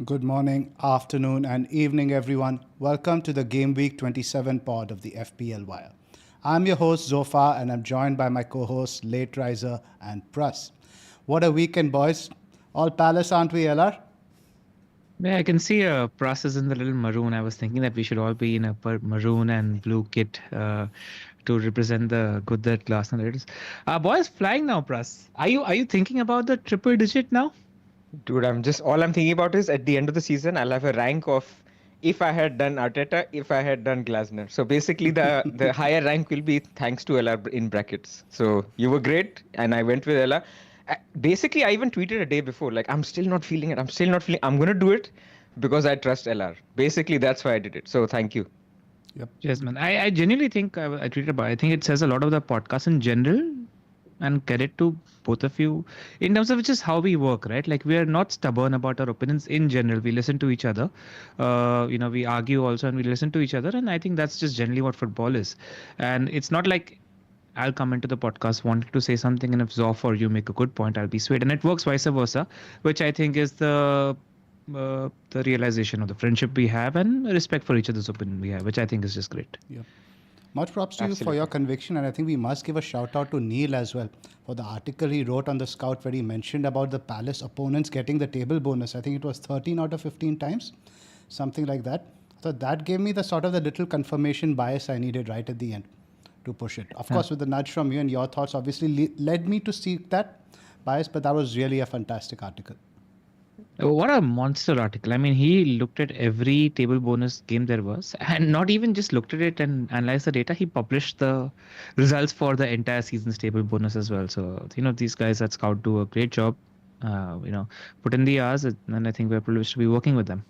Good morning, afternoon, and evening, everyone. Welcome to the Gameweek 27 pod of the FPL Wire. I'm your host, Zoph, and I'm joined by my co hosts, Late Riser and Pras. What a weekend, boys. All Palace, aren't we, LR? Yeah, I can see a process in the little maroon. I was thinking that we should all be in a maroon and blue kit to represent the good that glass and it is. Boys, flying now, Pras. Are you thinking about the triple digit now? Dude, I'm thinking about is at the end of the season, I'll have a rank of if I had done Arteta, if I had done Glasner. So basically, the higher rank will be thanks to Ella in brackets. So you were great, and I went with Ella. Basically, I even tweeted a day before, like I'm still not feeling it. I'm still not feeling. I'm gonna do it because I trust LR. Basically, that's why I did it. So thank you. Yep. Yes, man. I genuinely think I tweeted about. I think it says a lot of the podcast in general, and credit to both of you in terms of which is how we work, right? Like we are not stubborn about our opinions in general. We listen to each other. We argue also, and we listen to each other. And I think that's just generally what football is. And it's not like I'll come into the podcast wanting to say something, and if Zoff or you make a good point, I'll be swayed. And it works vice versa, which I think is the realization of the friendship we have and respect for each other's opinion we have, which I think is just great. Yep. Much props to you for Absolutely. your conviction, and I think we must give a shout out to Neil as well for the article he wrote on the Scout where he mentioned about the Palace opponents getting the table bonus. I think it was 13 out of 15 times, something like that. So that gave me the sort of the little confirmation bias I needed right at the end to push it. Of course, with the nudge from you and your thoughts, obviously led me to seek that bias, but that was really a fantastic article. What a monster article. I mean, he looked at every table bonus game there was and not even just looked at it and analyzed the data. He published the results for the entire season's table bonus as well. So, these guys at Scout do a great job, put in the hours, and I think we're privileged to be working with them.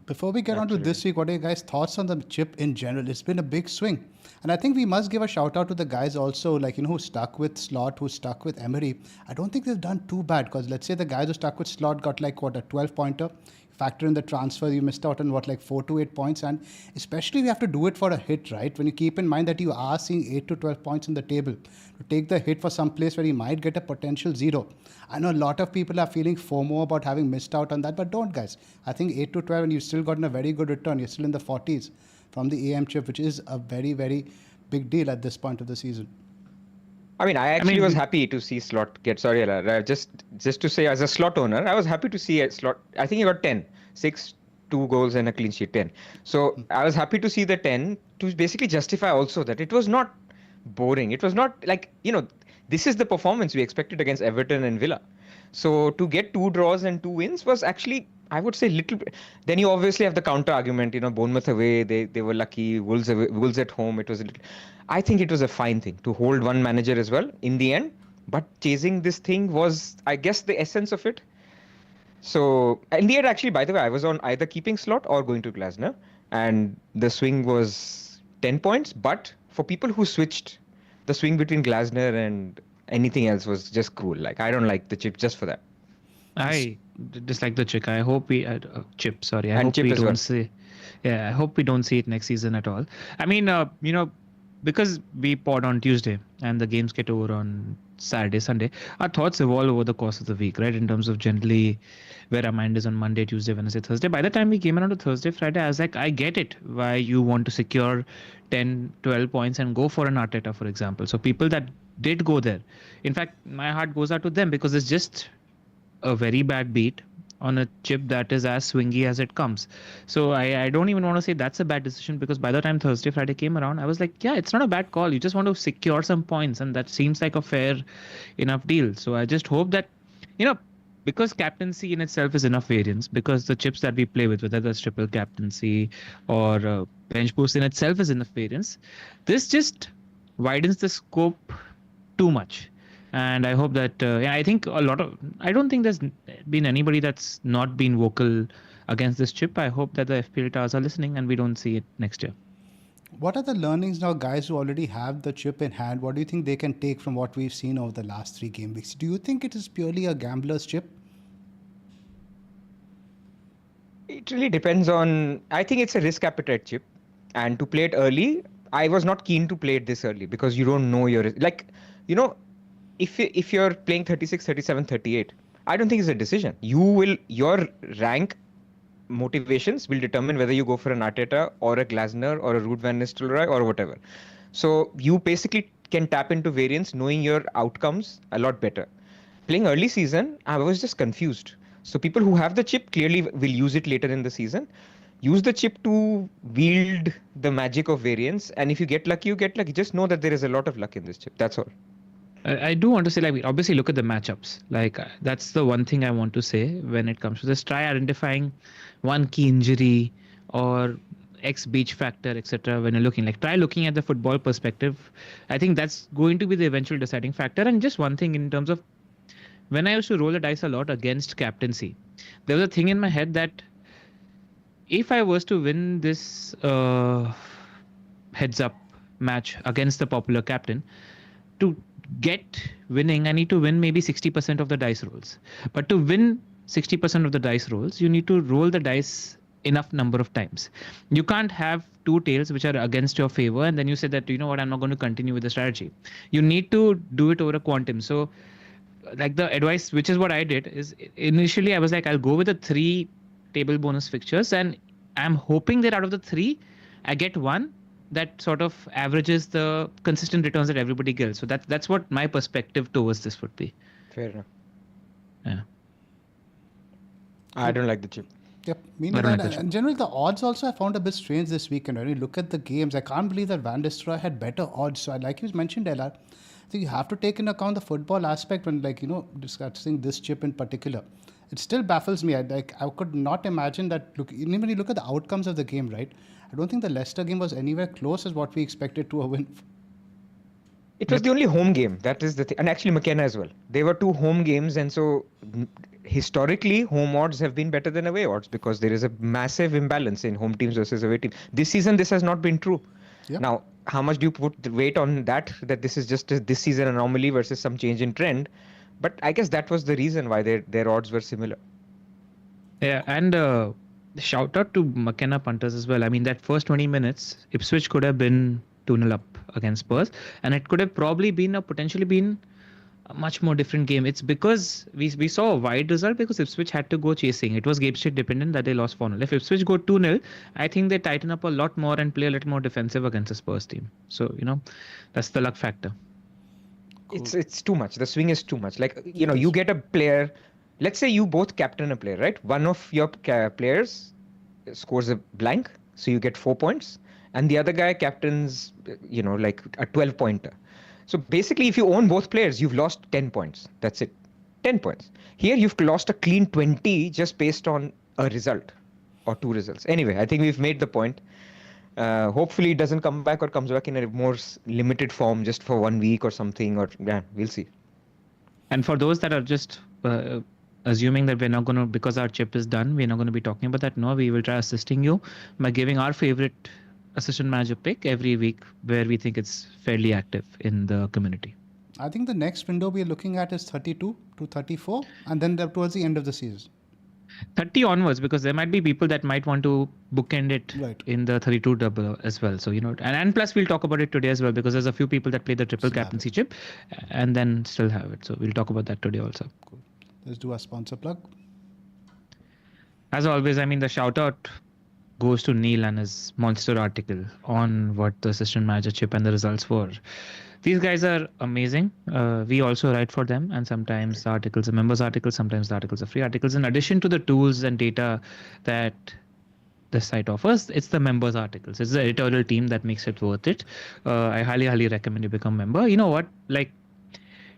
Before we get on to this week, what are your guys' thoughts on the chip in general? It's been a big swing. And I think we must give a shout out to the guys also, like, who stuck with Slot, who stuck with Emery. I don't think they've done too bad because let's say the guys who stuck with Slot got like, what, a 12 pointer? Factor in the transfer, you missed out on what, like 4 to 8 points. And especially we have to do it for a hit, right? When you keep in mind that you are seeing 8 to 12 points in the table, to take the hit for some place where you might get a potential zero. I know a lot of people are feeling FOMO about having missed out on that, but don't, guys. I think 8 to 12, and you've still gotten a very good return. You're still in the 40s from the AM chip, which is a very, very big deal at this point of the season. I mean, I actually was happy to see Slot get. Sorry, Ella, just to say, as a Slot owner, I was happy to see a Slot. I think he got 10, 6, 2 goals and a clean sheet, 10. So I was happy to see the 10 to basically justify also that it was not boring. It was not like this is the performance we expected against Everton and Villa. So to get 2 draws and 2 wins was actually, I would say, little bit. Then you obviously have the counter argument. Bournemouth away, they were lucky. Wolves at home. It was a little. I think it was a fine thing to hold one manager as well in the end. But chasing this thing was, I guess, the essence of it. So in the end, actually, by the way, I was on either keeping Slot or going to Glasner, and the swing was 10 points. But for people who switched, the swing between Glasner and anything else was just cool. Like I don't like the chip just for that. I dislike the chick. I hope we chip. Sorry, I And hope chip we as don't well. see. Yeah, I hope we don't see it next season at all. I mean, because we pod on Tuesday and the games get over on Saturday, Sunday, our thoughts evolve over the course of the week, right? In terms of generally where our mind is on Monday, Tuesday, Wednesday, Thursday. By the time we came around to Thursday, Friday, I was like, I get it why you want to secure 10, 12 points and go for an Arteta, for example. So people that did go there, in fact, my heart goes out to them because it's just a very bad beat on a chip that is as swingy as it comes. So I don't even want to say that's a bad decision because by the time Thursday, Friday came around, I was like, yeah, it's not a bad call. You just want to secure some points, and that seems like a fair enough deal. So I just hope that, because captaincy in itself is enough variance, because the chips that we play with, whether that's triple captaincy or bench boost in itself is enough variance, this just widens the scope too much. And I hope that I think I don't think there's been anybody that's not been vocal against this chip. I hope that the FPL towers are listening and we don't see it next year. What are the learnings now, guys who already have the chip in hand? What do you think they can take from what we've seen over the last 3 game weeks? Do you think it is purely a gambler's chip? It really depends on. I think it's a risk appetite chip, and to play it early, I was not keen to play it this early because you don't know your like, you know, if you're playing 36, 37, 38, I don't think it's a decision. Your rank motivations will determine whether you go for an Arteta or a Glasner or a Ruud van Nistelrooy or whatever. So you basically can tap into variance knowing your outcomes a lot better. Playing early season, I was just confused. So people who have the chip clearly will use it later in the season. Use the chip to wield the magic of variance, and if you get lucky, you get lucky. Just know that there is a lot of luck in this chip. That's all. I do want to say, like, obviously look at the matchups. Like, that's the one thing I want to say when it comes to this. Try identifying one key injury or X beach factor, etc. When you're looking, like, try looking at the football perspective. I think that's going to be the eventual deciding factor. And just one thing in terms of when I used to roll the dice a lot against captaincy, there was a thing in my head that if I was to win this heads up match against the popular captain, to get winning, I need to win maybe 60% of the dice rolls. But to win 60% of the dice rolls, you need to roll the dice enough number of times. You can't have two tails which are against your favor and then you say that, you know what, I'm not going to continue with the strategy. You need to do it over a quantum. So like the advice, which is what I did, is initially I was like, I'll go with the 3 table bonus fixtures and I'm hoping that out of the 3, I get one that sort of averages the consistent returns that everybody gets. So that's what my perspective towards this would be. Fair enough. Yeah. I don't like the chip. Yep, me neither. And in general, the odds also I found a bit strange this weekend. When you look at the games, I can't believe that Van Nistelrooy had better odds. So like you mentioned, LR, I think you have to take into account the football aspect when, like, you know, discussing this chip in particular. It still baffles me. I could not imagine that. Look, even when you look at the outcomes of the game, right? I don't think the Leicester game was anywhere close as what we expected to a win. It was the only home game. That is the thing. And actually McKenna as well. They were 2 home games, and so historically home odds have been better than away odds because there is a massive imbalance in home teams versus away teams. This season this has not been true. Yep. Now, how much do you put the weight on that this is just this season anomaly versus some change in trend? But I guess that was the reason why their odds were similar. Yeah, and shout out to McKenna punters as well. I mean, that first 20 minutes, Ipswich could have been 2-0 up against Spurs, and it could have probably been potentially been a much more different game. It's because we saw a wide result because Ipswich had to go chasing. It was game state dependent that they lost 4-0. If Ipswich go 2-0, I think they tighten up a lot more and play a little more defensive against the Spurs team. So, you know, that's the luck factor. Cool. It's too much. The swing is too much. Like, you know, you get a player. Let's say you both captain a player, right? One of your players scores a blank, so you get 4 points, and the other guy captains, you know, like a 12-pointer. So basically, if you own both players, you've lost 10 points. That's it. 10 points. Here, you've lost a clean 20 just based on a result or 2 results. Anyway, I think we've made the point. Hopefully, it doesn't come back or comes back in a more limited form just for 1 week or something. Or yeah, we'll see. And for those that are just assuming that we're not going to, because our chip is done, we're not going to be talking about that. No, we will try assisting you by giving our favorite assistant manager pick every week where we think it's fairly active in the community. I think the next window we're looking at is 32 to 34, and then towards the end of the season. 30 onwards, because there might be people that might want to bookend it in the 32 double as well. So, you know, and plus we'll talk about it today as well, because there's a few people that play the triple captaincy chip and then still have it. So we'll talk about that today also. Cool. Let's do a sponsor plug. As always, I mean, the shout out goes to Neil and his monster article on what the assistant manager chip and the results were. These guys are amazing. We also write for them, and sometimes the articles are members articles, sometimes the articles are free articles. In addition to the tools and data that the site offers, it's the members articles. It's the editorial team that makes it worth it. I highly recommend you become a member. You know what? Like,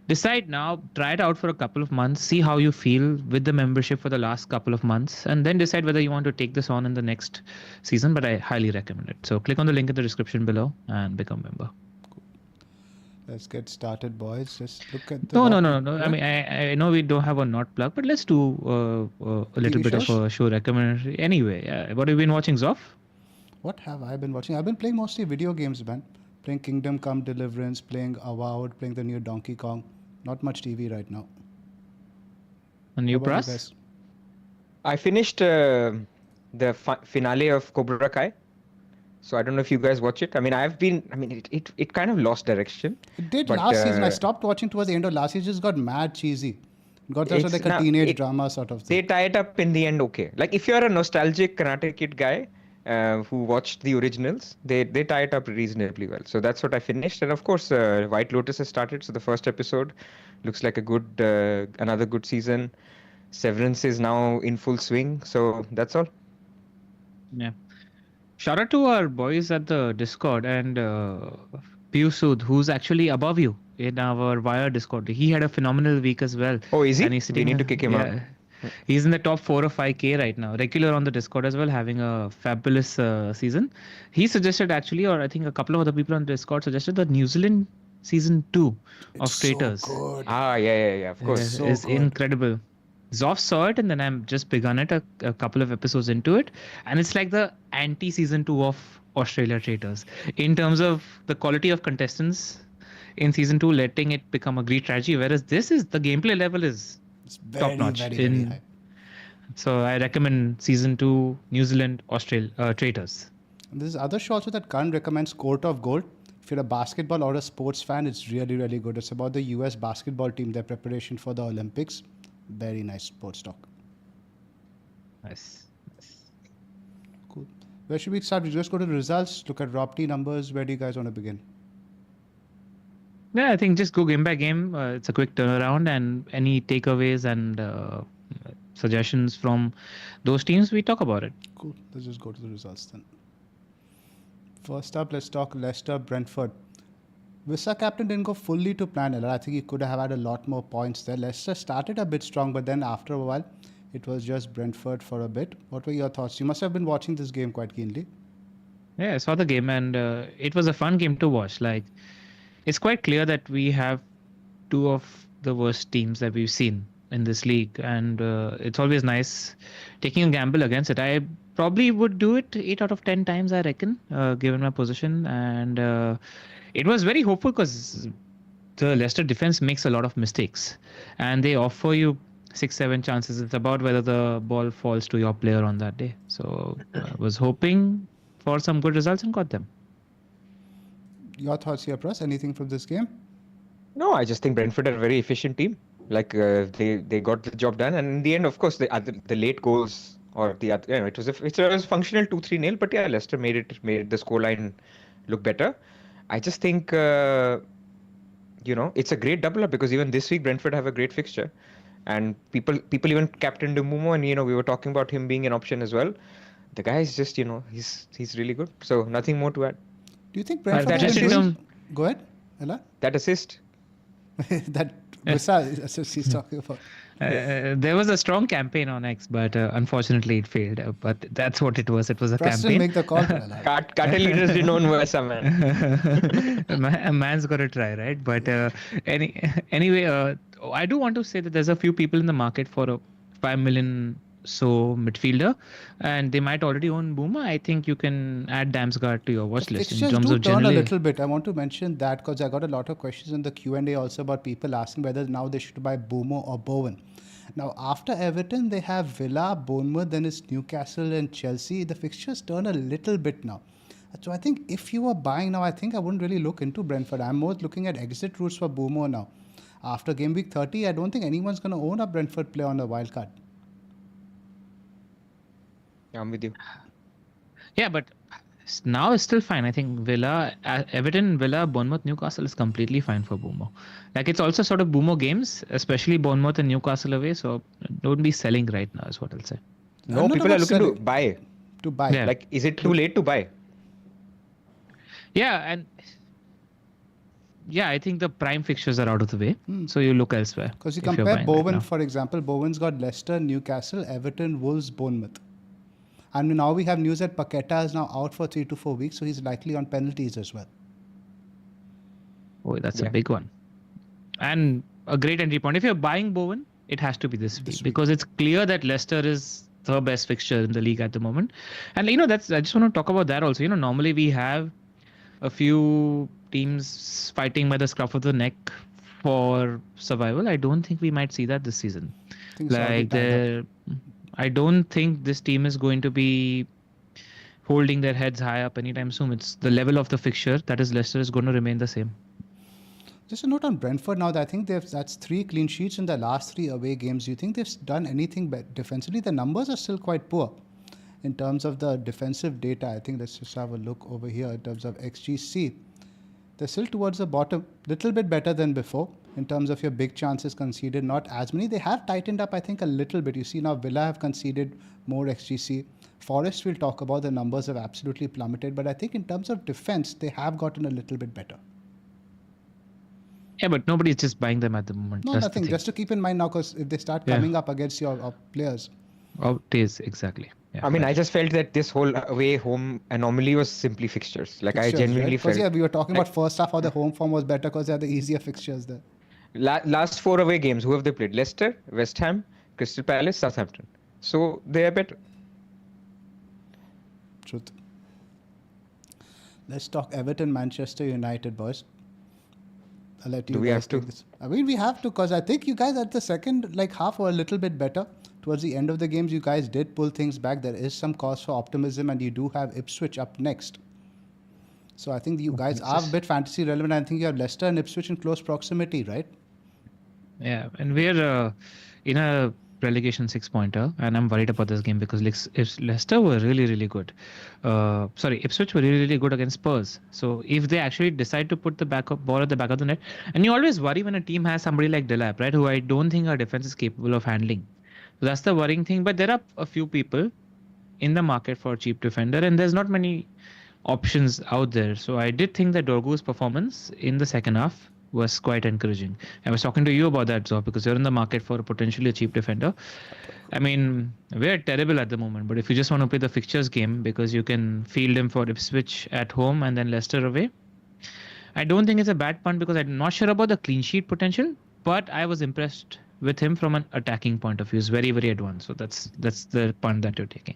decide now, try it out for a couple of months, see how you feel with the membership for the last couple of months, and then decide whether you want to take this on in the next season. But I highly recommend it. So click on the link in the description below and become a member. Let's get started, boys. Just look at the... No. I mean, I know we don't have a not plug, but let's do a little bit of a show recommendation. Anyway, what have you been watching, Zoph? What have I been watching? I've been playing mostly video games, man. Playing Kingdom Come Deliverance, playing Avowed, playing the new Donkey Kong. Not much TV right now. A new Pras? I finished the finale of Cobra Kai. So I don't know if you guys watch it. I mean, it kind of lost direction. It did last season. I stopped watching towards the end of last season. It just got mad cheesy. Got also like a teenage drama sort of They thing. tie it up in the end okay. Like if you're a nostalgic Karate Kid guy who watched the originals, they tie it up reasonably well. So that's what I finished. And of course, White Lotus has started. So the first episode looks like a good another good season. Severance is now in full swing. So that's all. Yeah. Shout out to our boys at the Discord and Piyush Sood, who's actually above you in our Wire Discord. He had a phenomenal week as well. Oh, is he? And he's We sitting need to kick him out. He's in the top 4 or 5K right now. Regular on the Discord as well, having a fabulous season. He suggested actually, or I think a couple of other people on Discord suggested the New Zealand season 2 of It's Traitors. so good. Yeah. Of course. So Is good. incredible. Zoph saw it and then I'm just begun it a couple of episodes into it, and it's like the anti season 2 of Australia Traitors in terms of the quality of contestants in season 2, letting it become a great tragedy, whereas this is the gameplay level is It's top very, notch. very high. So I recommend season 2 New Zealand Australia Traitors. And there's other show also that Karan recommends, Court of Gold. If you're a basketball or a sports fan, it's really, really good. It's about the US basketball team, their preparation for the Olympics. Very nice sports talk. Nice. Cool. Where should we start? We just go to the results, look at Rob T numbers. Where do you guys want to begin? Yeah, I think just go game by game. It's a quick turnaround, and any takeaways and suggestions from those teams, we talk about it. Cool. Let's just go to the results then. First up, let's talk Leicester Brentford. Visa captain didn't go fully to plan. I think he could have had a lot more points there. Leicester started a bit strong, but then after a while, it was just Brentford for a bit. What were your thoughts? You must have been watching this game quite keenly. Yeah, I saw the game and it was a fun game to watch. Like, it's quite clear that we have two of the worst teams that we've seen in this league, and it's always nice taking a gamble against it. I probably would do it 8 out of 10 times, I reckon, given my position. And it was very hopeful because the Leicester defense makes a lot of mistakes and they offer you 6-7 chances. It's about whether the ball falls to your player on that day. So I was hoping for some good results and got them. Your thoughts here, Pras? Anything from this game? No, I just think Brentford are a very efficient team. Like they got the job done, and in the end, of course, the late goals or the other, it was functional 2-3 nil. But yeah, Leicester made the scoreline look better. I just think it's a great double up because even this week Brentford have a great fixture, and people even captained Mbumo, and we were talking about him being an option as well. The guy is just he's really good. So nothing more to add. Do you think Brentford Go ahead, Ella. That assist. That Visa assist he's talking about. There was a strong campaign on X, but unfortunately it failed. But that's what it was. It was a campaign. Make the call. Cartel leaders didn't own Visa, man. A man's got to try, right? But anyway, I do want to say that there's a few people in the market for a 5 million midfielder, and they might already own Boomer. I think you can add Damsgaard to your watch list in terms of generally. A little bit. I want to mention that because I got a lot of questions in the Q&A also about people asking whether now they should buy Boomer or Bowen. Now after Everton, they have Villa, Bournemouth, then it's Newcastle and Chelsea. The fixtures turn a little bit now. So I think if you were buying now, I think I wouldn't really look into Brentford. I'm more looking at exit routes for Boomer now. After game week 30, I don't think anyone's going to own a Brentford player on a wildcard. I'm with you. Yeah, but now it's still fine. I think Villa, Everton, Villa, Bournemouth, Newcastle is completely fine for Boomer. Like it's also sort of Boomer games, especially Bournemouth and Newcastle away. So don't be selling right now is what I'll say. No, people are looking to buy. Yeah. Like, is it too late to buy? Yeah, and I think the prime fixtures are out of the way. So you look elsewhere. Because you compare Bowen, for example, Bowen's got Leicester, Newcastle, Everton, Wolves, Bournemouth. And now we have news that Paqueta is now out for 3 to 4 weeks, so he's likely on penalties as well. Oh, that's a big one. And a great entry point. If you're buying Bowen, it has to be this week because it's clear that Leicester is the best fixture in the league at the moment. And I just want to talk about that also. Normally we have a few teams fighting by the scruff of the neck for survival. I don't think we might see that this season. I don't think this team is going to be holding their heads high up anytime soon. It's the level of the fixture, that is Leicester, is going to remain the same. Just a note on Brentford now that I think that's 3 clean sheets in the last 3 away games. Do you think they've done anything defensively? The numbers are still quite poor in terms of the defensive data. I think let's just have a look over here in terms of XGC. They're still towards the bottom, little bit better than before in terms of your big chances conceded, not as many. They have tightened up, I think, a little bit. You see now Villa have conceded more XGC. Forest, we'll talk about, the numbers have absolutely plummeted. But I think in terms of defense, they have gotten a little bit better. Yeah, but nobody's just buying them at the moment. No, nothing. Just to keep in mind now, because if they start coming up against your players. Oh, it is, exactly. Yeah, I mean, I just felt that this whole away-home anomaly was simply fixtures. Like, I genuinely felt... Yeah, we were talking about first half how the home form was better because they had the easier fixtures there. Last 4 away games, who have they played? Leicester, West Ham, Crystal Palace, Southampton. So, they are better. Truth. Let's talk Everton, Manchester United, boys. I'll let you Do we have to? This. I mean, we have to, because I think you guys at the second half were a little bit better. Towards the end of the games, you guys did pull things back. There is some cause for optimism, and you do have Ipswich up next. So I think you guys are a bit fantasy relevant. I think you have Leicester and Ipswich in close proximity, right? Yeah, and we're in a relegation 6-pointer, and I'm worried about this game because Leicester were really, really good. Ipswich were really, really good against Spurs. So if they actually decide to put the ball at the back of the net, and you always worry when a team has somebody like Delap, right, who I don't think our defense is capable of handling. So that's the worrying thing. But there are a few people in the market for a cheap defender, and there's not many options out there. So I did think that Dorgu's performance in the second half was quite encouraging. I was talking to you about that, Zoph, because you're in the market for potentially a cheap defender. I mean, we're terrible at the moment, but if you just want to play the fixtures game because you can field him for Ipswich at home and then Leicester away, I don't think it's a bad punt because I'm not sure about the clean sheet potential, but I was impressed with him from an attacking point of view. He's very, very advanced. So that's the punt that you're taking.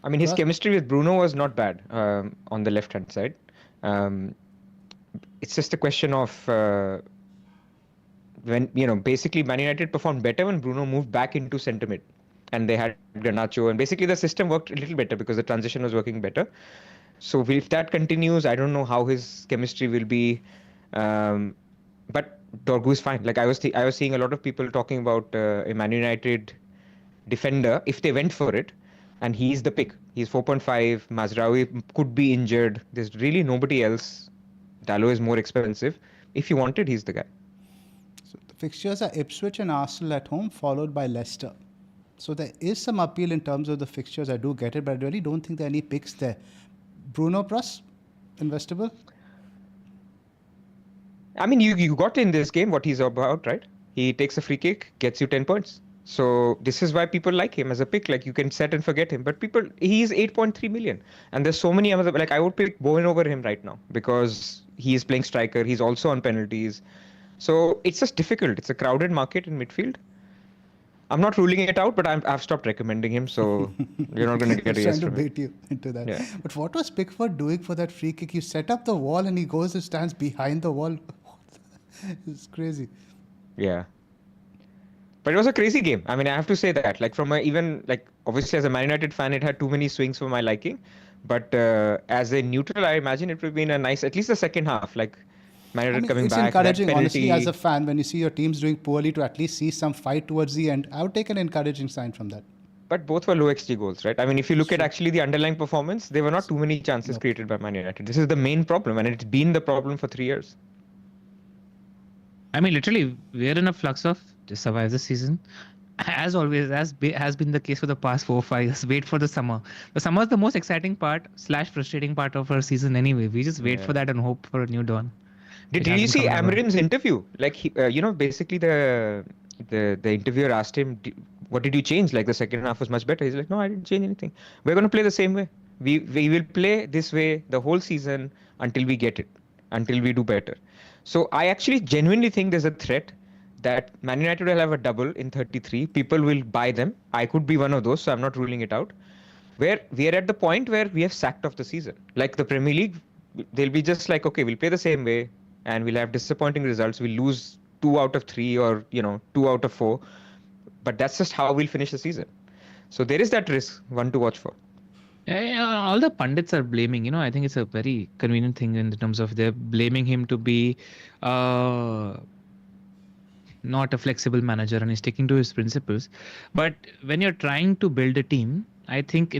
I mean, his chemistry with Bruno was not bad on the left-hand side. It's just a question of when, basically Man United performed better when Bruno moved back into centre mid and they had Garnacho, and basically the system worked a little better because the transition was working better. So if that continues, I don't know how his chemistry will be. But Dorgu is fine. Like I was seeing a lot of people talking about a Man United defender if they went for it, and he's the pick. He's 4.5. Mazraoui could be injured. There's really nobody else. Dalot is more expensive. If you wanted, he's the guy. So the fixtures are Ipswich and Arsenal at home, followed by Leicester. So there is some appeal in terms of the fixtures. I do get it, but I really don't think there are any picks there. Bruno Pras, investable? I mean, you got in this game what he's about, right? He takes a free kick, gets you 10 points. So this is why people like him as a pick. Like you can set and forget him. But he's 8.3 million. And there's so many other, like I would pick Bowen over him right now because he is playing striker. He's also on penalties. So it's just difficult. It's a crowded market in midfield. I'm not ruling it out, but I've stopped recommending him. So you're not going to get a yes from from me. Bait you into that. Yeah. But what was Pickford doing for that free kick? You set up the wall and he goes and stands behind the wall. It's crazy. Yeah. But it was a crazy game. I mean, I have to say that. Like obviously as a Man United fan, it had too many swings for my liking. But as a neutral, I imagine it would have been a nice, at least the second half. Like Man United coming back. It's encouraging, honestly, as a fan, when you see your teams doing poorly to at least see some fight towards the end. I would take an encouraging sign from that. But both were low XG goals, right? I mean, if you look at actually the underlying performance, there were not too many chances created by Man United. This is the main problem, and it's been the problem for 3 years. I mean, literally, we're in a flux of just survive the season. As always, has been the case for the past 4 or 5 years. Wait for the summer. The summer is the most exciting part / frustrating part of our season anyway. We just wait for that and hope for a new dawn. Did you see Amarim's interview? Like, basically the interviewer asked him, what did you change? Like the second half was much better. He's like, no, I didn't change anything. We're going to play the same way. We will play this way the whole season until we get it, until we do better. So I actually genuinely think there's a threat that Man United will have a double in 33. People will buy them. I could be one of those, so I'm not ruling it out. Where we are at the point where we have sacked off the season. Like the Premier League, they'll be just like, okay, we'll play the same way and we'll have disappointing results. We'll lose 2 out of 3 or 2 out of 4. But that's just how we'll finish the season. So there is that risk, one to watch for. All the pundits are blaming. I think it's a very convenient thing in terms of they're blaming him to be uh, not a flexible manager and he's sticking to his principles. But when you're trying to build a team, I think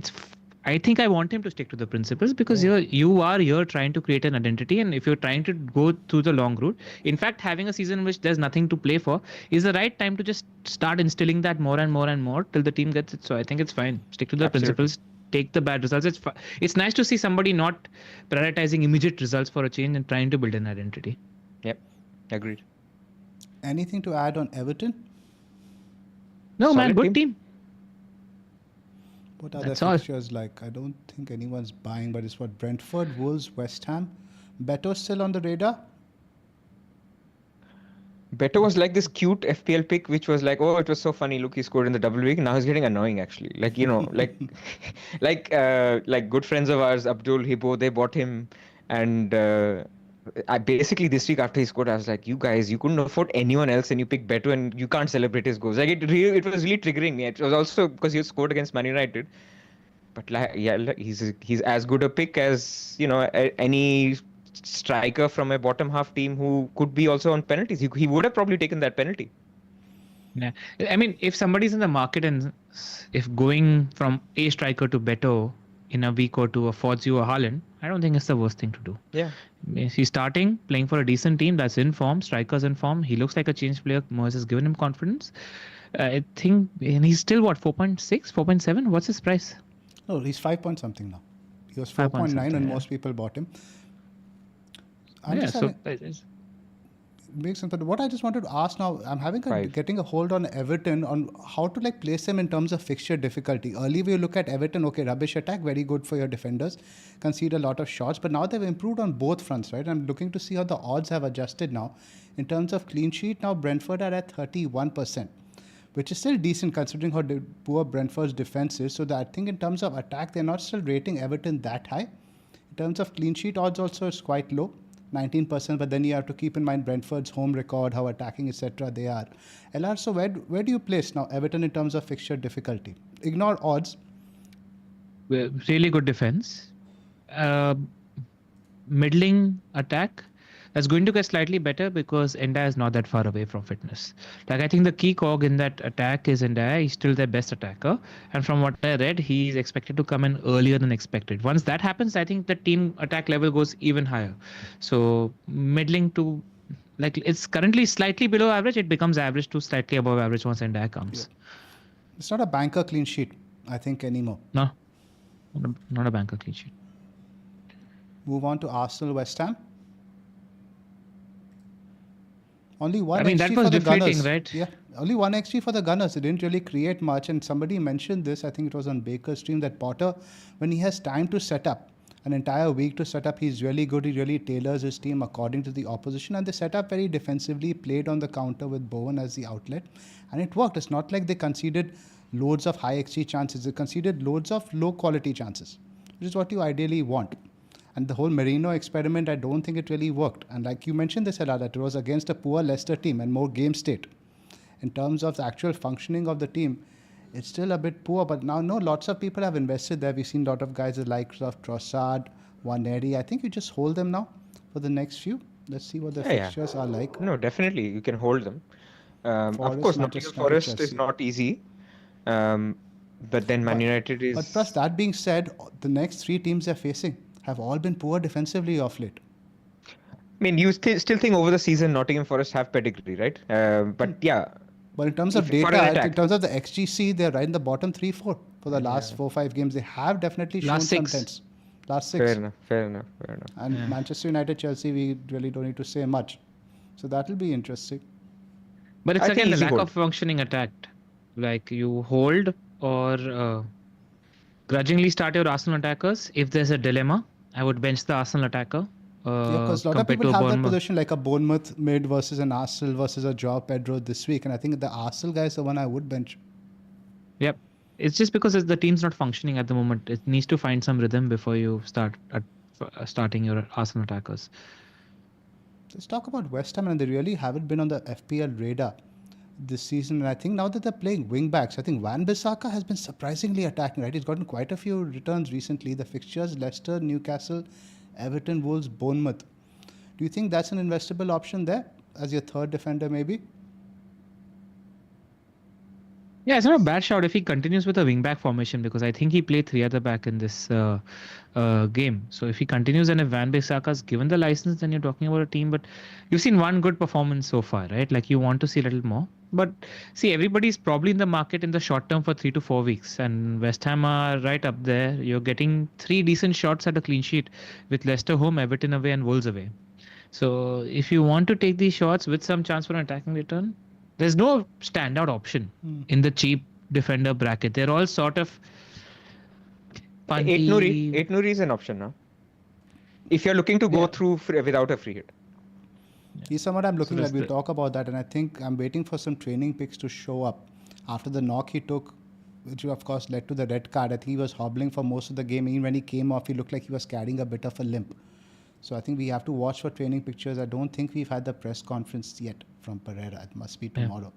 I want him to stick to the principles because you're trying to create an identity, and if you're trying to go through the long route, in fact, having a season in which there's nothing to play for is the right time to just start instilling that more and more and more till the team gets it. So I think it's fine. Stick to the principles. Take the bad results. It's nice to see somebody not prioritizing immediate results for a change and trying to build an identity. Yep, agreed. Anything to add on Everton? No, man, good team. What are their fixtures like? I don't think anyone's buying, but it's what Brentford, Wolves, West Ham. Beto still on the radar? Beto was like this cute FPL pick, which was like, oh, it was so funny. Look, he scored in the double week. Now he's getting annoying, actually. Like, like good friends of ours, Abdul, Hibo, they bought him, and I basically this week after he scored, I was like, you guys, you couldn't afford anyone else, and you picked Beto, and you can't celebrate his goals. Like it was really triggering me. It was also because he scored against Man United, but he's as good a pick as any striker from a bottom half team who could be also on penalties. He would have probably taken that penalty. Yeah, I mean, if somebody's in the market and if going from a striker to Beto in a week or two affords you a Haaland, I don't think it's the worst thing to do. Yeah. He's starting, playing for a decent team that's in form, strikers in form. He looks like a changed player. Moyes has given him confidence. I think, and he's still what, 4.6, 4.7? What's his price? No, he's 5 point something now. He was 4.9 when most people bought him. Makes sense. But what I just wanted to ask now, I'm getting a hold on Everton on how to place them in terms of fixture difficulty. Earlier we look at Everton, okay, rubbish attack, very good for your defenders, concede a lot of shots, but now they've improved on both fronts, right? I'm looking to see how the odds have adjusted now. In terms of clean sheet, now Brentford are at 31%, which is still decent considering how poor Brentford's defense is. So that I think in terms of attack, they're not still rating Everton that high. In terms of clean sheet odds also, it's quite low. 19%, but then you have to keep in mind Brentford's home record, how attacking, etc. they are. LR, so where do you place now Everton in terms of fixture difficulty? Ignore odds. Really good defense. Middling attack. That's going to get slightly better because Enda is not that far away from fitness. I think the key cog in that attack is Enda. He's still their best attacker. And from what I read, he's expected to come in earlier than expected. Once that happens, I think the team attack level goes even higher. So middling to, it's currently slightly below average. It becomes average to slightly above average once Enda comes. Yeah. It's not a banker clean sheet, I think, anymore. No, not a banker clean sheet. Move on to Arsenal, West Ham. Only one XG that was for the deflating, Gunners. right? Yeah, only one XG for the Gunners. They didn't really create much. And somebody mentioned this, I think it was on Baker's stream, that Potter, when he has time to set up, an entire week to set up, he's really good. He really tailors his team according to the opposition. And they set up very defensively, played on the counter with Bowen as the outlet. And it worked. It's not like they conceded loads of high XG chances. They conceded loads of low quality chances, which is what you ideally want. And the whole Merino experiment, I don't think it really worked. And like you mentioned this, Ella, that it was against a poor Leicester team and more game state. In terms of the actual functioning of the team, it's still a bit poor. But now, lots of people have invested there. We've seen a lot of guys like Trossard, Waneri. I think you just hold them now for the next few. Let's see what the fixtures are like. No, definitely. You can hold them. Of course, Nottingham Forest is not easy. But then Man United is... But plus, that being said, the next three teams they're facing have all been poor defensively of late. I mean, you still think over the season Nottingham Forest have pedigree, right? But yeah. But in terms of data, in terms of the XGC, they're right in the bottom 3-4 for the last 4-5 games. They have definitely shown some sense. Last 6. Fair enough. And Manchester United, Chelsea, we really don't need to say much. So that will be interesting. But it's again the lack of functioning attack. Like you hold or grudgingly start your Arsenal attackers. If there's a dilemma, I would bench the Arsenal attacker. Because a lot of people have that position, like a Bournemouth mid versus an Arsenal versus a Joao Pedro this week. And I think the Arsenal guy is the one I would bench. Yep. It's just because the team's not functioning at the moment. It needs to find some rhythm before you start starting your Arsenal attackers. Let's talk about West Ham, and they really haven't been on the FPL radar. this season. And I think now that they're playing wing backs, I think Wan-Bissaka has been surprisingly attacking, right? He's gotten quite a few returns recently. The fixtures: Leicester, Newcastle, Everton, Wolves, Bournemouth. Do you think that's an investable option there as your third defender, maybe? Yeah, it's not a bad shout if he continues with a wing-back formation, because I think he played 3 at the back in this game. So if he continues and if Wan-Bissaka's given the license, then you're talking about a team. But you've seen one good performance so far, right? Like, you want to see a little more. But see, everybody's probably in the market in the short term for 3 to 4 weeks, and West Ham are right up there. You're getting 3 decent shots at a clean sheet with Leicester home, Everton away, and Wolves away. So if you want to take these shots with some chance for an attacking return, there's no standout option in the cheap defender bracket. They're all sort of punty. Eight Nuri is an option now. If you're looking to go through without a free hit. He's someone I'm looking at. We'll talk about that. And I think I'm waiting for some training picks to show up after the knock he took, which of course led to the red card. I think he was hobbling for most of the game. Even when he came off, he looked like he was carrying a bit of a limp. So I think we have to watch for training pictures. I don't think we've had the press conference yet from Pereira. It must be tomorrow.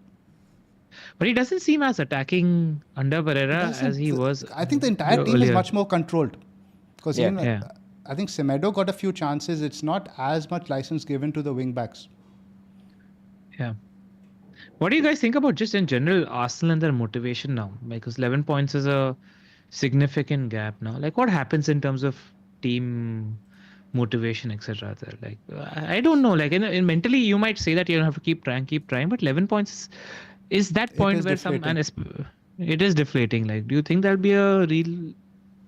But he doesn't seem as attacking under Pereira as he was. I think the entire team is much more controlled. Because I think Semedo got a few chances. It's not as much license given to the wing backs. Yeah. What do you guys think about just in general Arsenal and their motivation now? Because 11 points is a significant gap now. Like, what happens in terms of team motivation, etc. Like, I don't know. Like, in mentally, you might say that you have to keep trying, but 11 points is that point where it is deflating. Like, do you think there'll be a real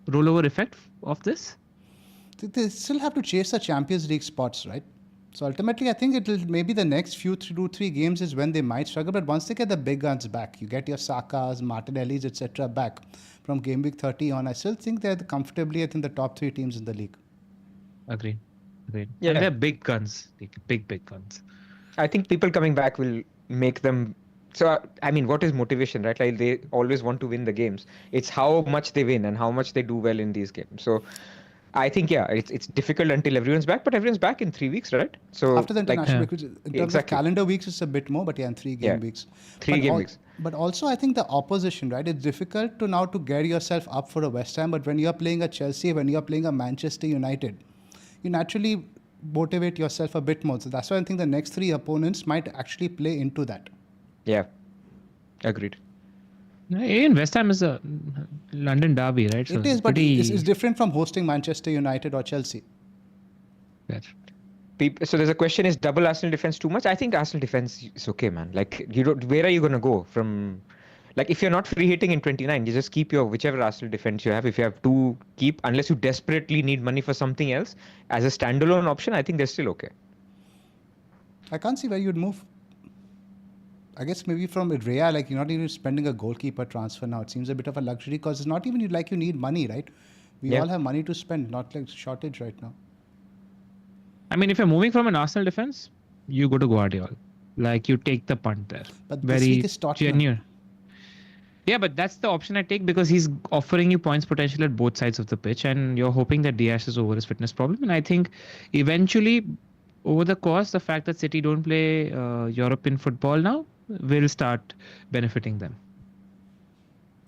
rollover effect of this? They still have to chase the Champions League spots, right? So ultimately, I think it'll maybe the next few 2-3 games is when they might struggle. But once they get the big guns back, you get your Sakas, Martinellis, etc. back from game week 30 on, I still think they're comfortably within the top 3 teams in the league. Agreed. Yeah, and they're big guns, like big guns. I think people coming back will make them. So I mean, what is motivation, right? Like, they always want to win the games. It's how much they win and how much they do well in these games. So I think it's difficult until everyone's back, but everyone's back in 3 weeks, right? So after the international week, in terms of calendar weeks, it's a bit more, but in 3 game weeks. 3 game weeks. But also, I think the opposition, right? It's difficult to gear yourself up for a West Ham, but when you're playing a Chelsea, when you're playing a Manchester United, you naturally motivate yourself a bit more. So that's why I think the next 3 opponents might actually play into that. Yeah, agreed. Even West Ham is a London derby, right? So it is, but it's different from hosting Manchester United or Chelsea. So there's a question: is double Arsenal defense too much? I think Arsenal defense is okay, man. Like, where are you gonna go from? Like, if you're not free hitting in 29, you just keep your whichever Arsenal defense you have. If you have 2, keep, unless you desperately need money for something else. As a standalone option, I think they're still okay. I can't see where you'd move. I guess maybe from Rea, like, you're not even spending a goalkeeper transfer now. It seems a bit of a luxury because it's not even like you need money, right? We all have money to spend, not like shortage right now. I mean, if you're moving from an Arsenal defense, you go to Guardiola. Like, you take the punt there. But this week is Tottenham. Genuine. Yeah, but that's the option I take because he's offering you points potential at both sides of the pitch, and you're hoping that Diaz is over his fitness problem. And I think eventually, over the course, the fact that City don't play European football now will start benefiting them.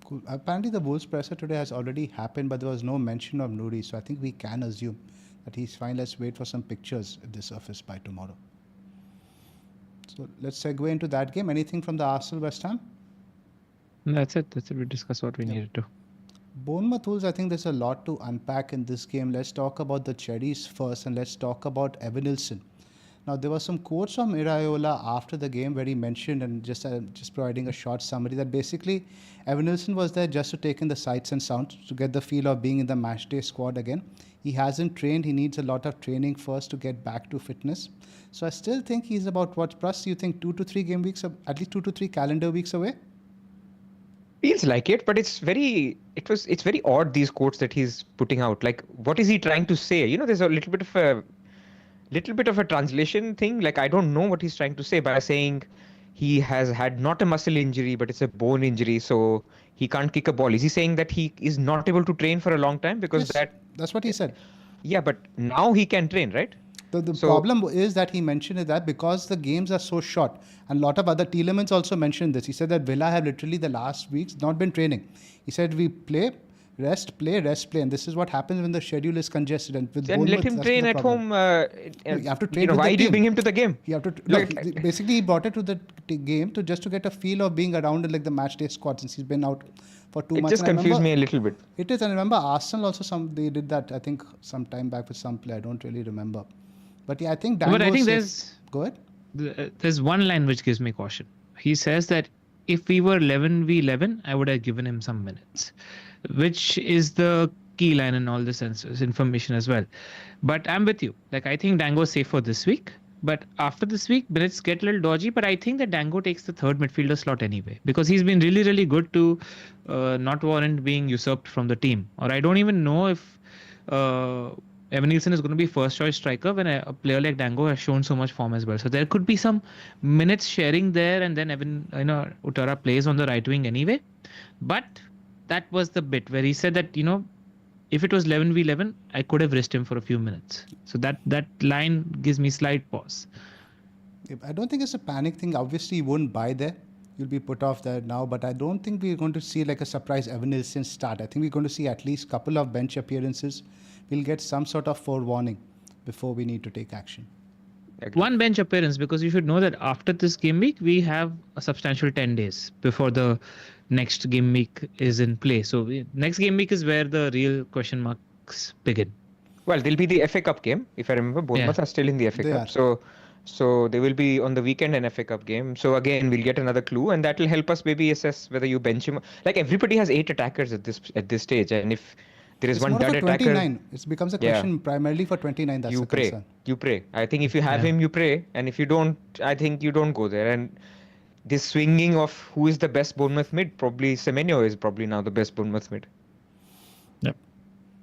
Cool. Apparently, the Wolves presser today has already happened, but there was no mention of Nuri, so I think we can assume that he's fine. Let's wait for some pictures if they surface by tomorrow. So let's segue into that game. Anything from the Arsenal West Ham? That's it. We discussed what we needed to. Bournemouth Wolves, I think there's a lot to unpack in this game. Let's talk about the Cherries first, and let's talk about Evanilson. Now, there were some quotes from Iraola after the game where he mentioned, and just providing a short summary, that basically Evanilson was there just to take in the sights and sounds, to get the feel of being in the matchday squad again. He hasn't trained. He needs a lot of training first to get back to fitness. So I still think he's about, what, Pras, you think 2 to 3 game weeks, at least 2 to 3 calendar weeks away? Feels like it, but it's very odd, these quotes that he's putting out. Like, what is he trying to say? You know, there's a little bit of a translation thing. Like, I don't know what he's trying to say by saying he has had not a muscle injury, but it's a bone injury, so he can't kick a ball. Is he saying that he is not able to train for a long time? Because that's what he said. Yeah, but now he can train, right? The problem is that he mentioned is that because the games are so short, and a lot of other Tielemans also mentioned this. He said that Villa have literally the last weeks not been training. He said we rest, play, and this is what happens when the schedule is congested. And with Then Bournemouth, let him that's train the at problem. home. You have to train with why the do you team. bring him to the game? You have to basically he brought it to the game just to get a feel of being around in like the match day squad since he's been out for 2 months. It just confused me a little bit. It is, and I remember Arsenal also they did that I think some time back with some player. I don't really remember, but yeah, I think. But I think go ahead. There's one line which gives me caution. He says that if we were 11v11, I would have given him some minutes, which is the key line in all this information as well. But I'm with you. Like, I think Dango's safe for this week. But after this week, minutes get a little dodgy. But I think that Dango takes the third midfielder slot anyway, because he's been really, really good to not warrant being usurped from the team. Or I don't even know if Evan Nielsen is going to be first choice striker when a player like Dango has shown so much form as well. So there could be some minutes sharing there, and then Utara plays on the right wing anyway. But that was the bit where he said that, if it was 11v11, I could have risked him for a few minutes. So that line gives me slight pause. I don't think it's a panic thing. Obviously, you won't buy there. You'll be put off there now. But I don't think we're going to see like a surprise Evan Nielsen start. I think we're going to see at least a couple of bench appearances. We'll get some sort of forewarning before we need to take action. One bench appearance, because you should know that after this game week, we have a substantial 10 days before the next game week is in play. So next game week is where the real question marks begin. Well, there'll be the FA Cup game. If I remember, Bournemouth are still in the FA Cup. So they will be on the weekend an FA Cup game. So again, we'll get another clue, and that will help us maybe assess whether you bench him. Like, everybody has 8 attackers at this stage, and if there is one dud attacker, it becomes a question primarily for 29. That's you a pray. concern. You pray. I think if you have him, you pray, and if you don't, I think you don't go there. And this swinging of who is the best Bournemouth mid, probably Semenyo is probably now the best Bournemouth mid. Yep.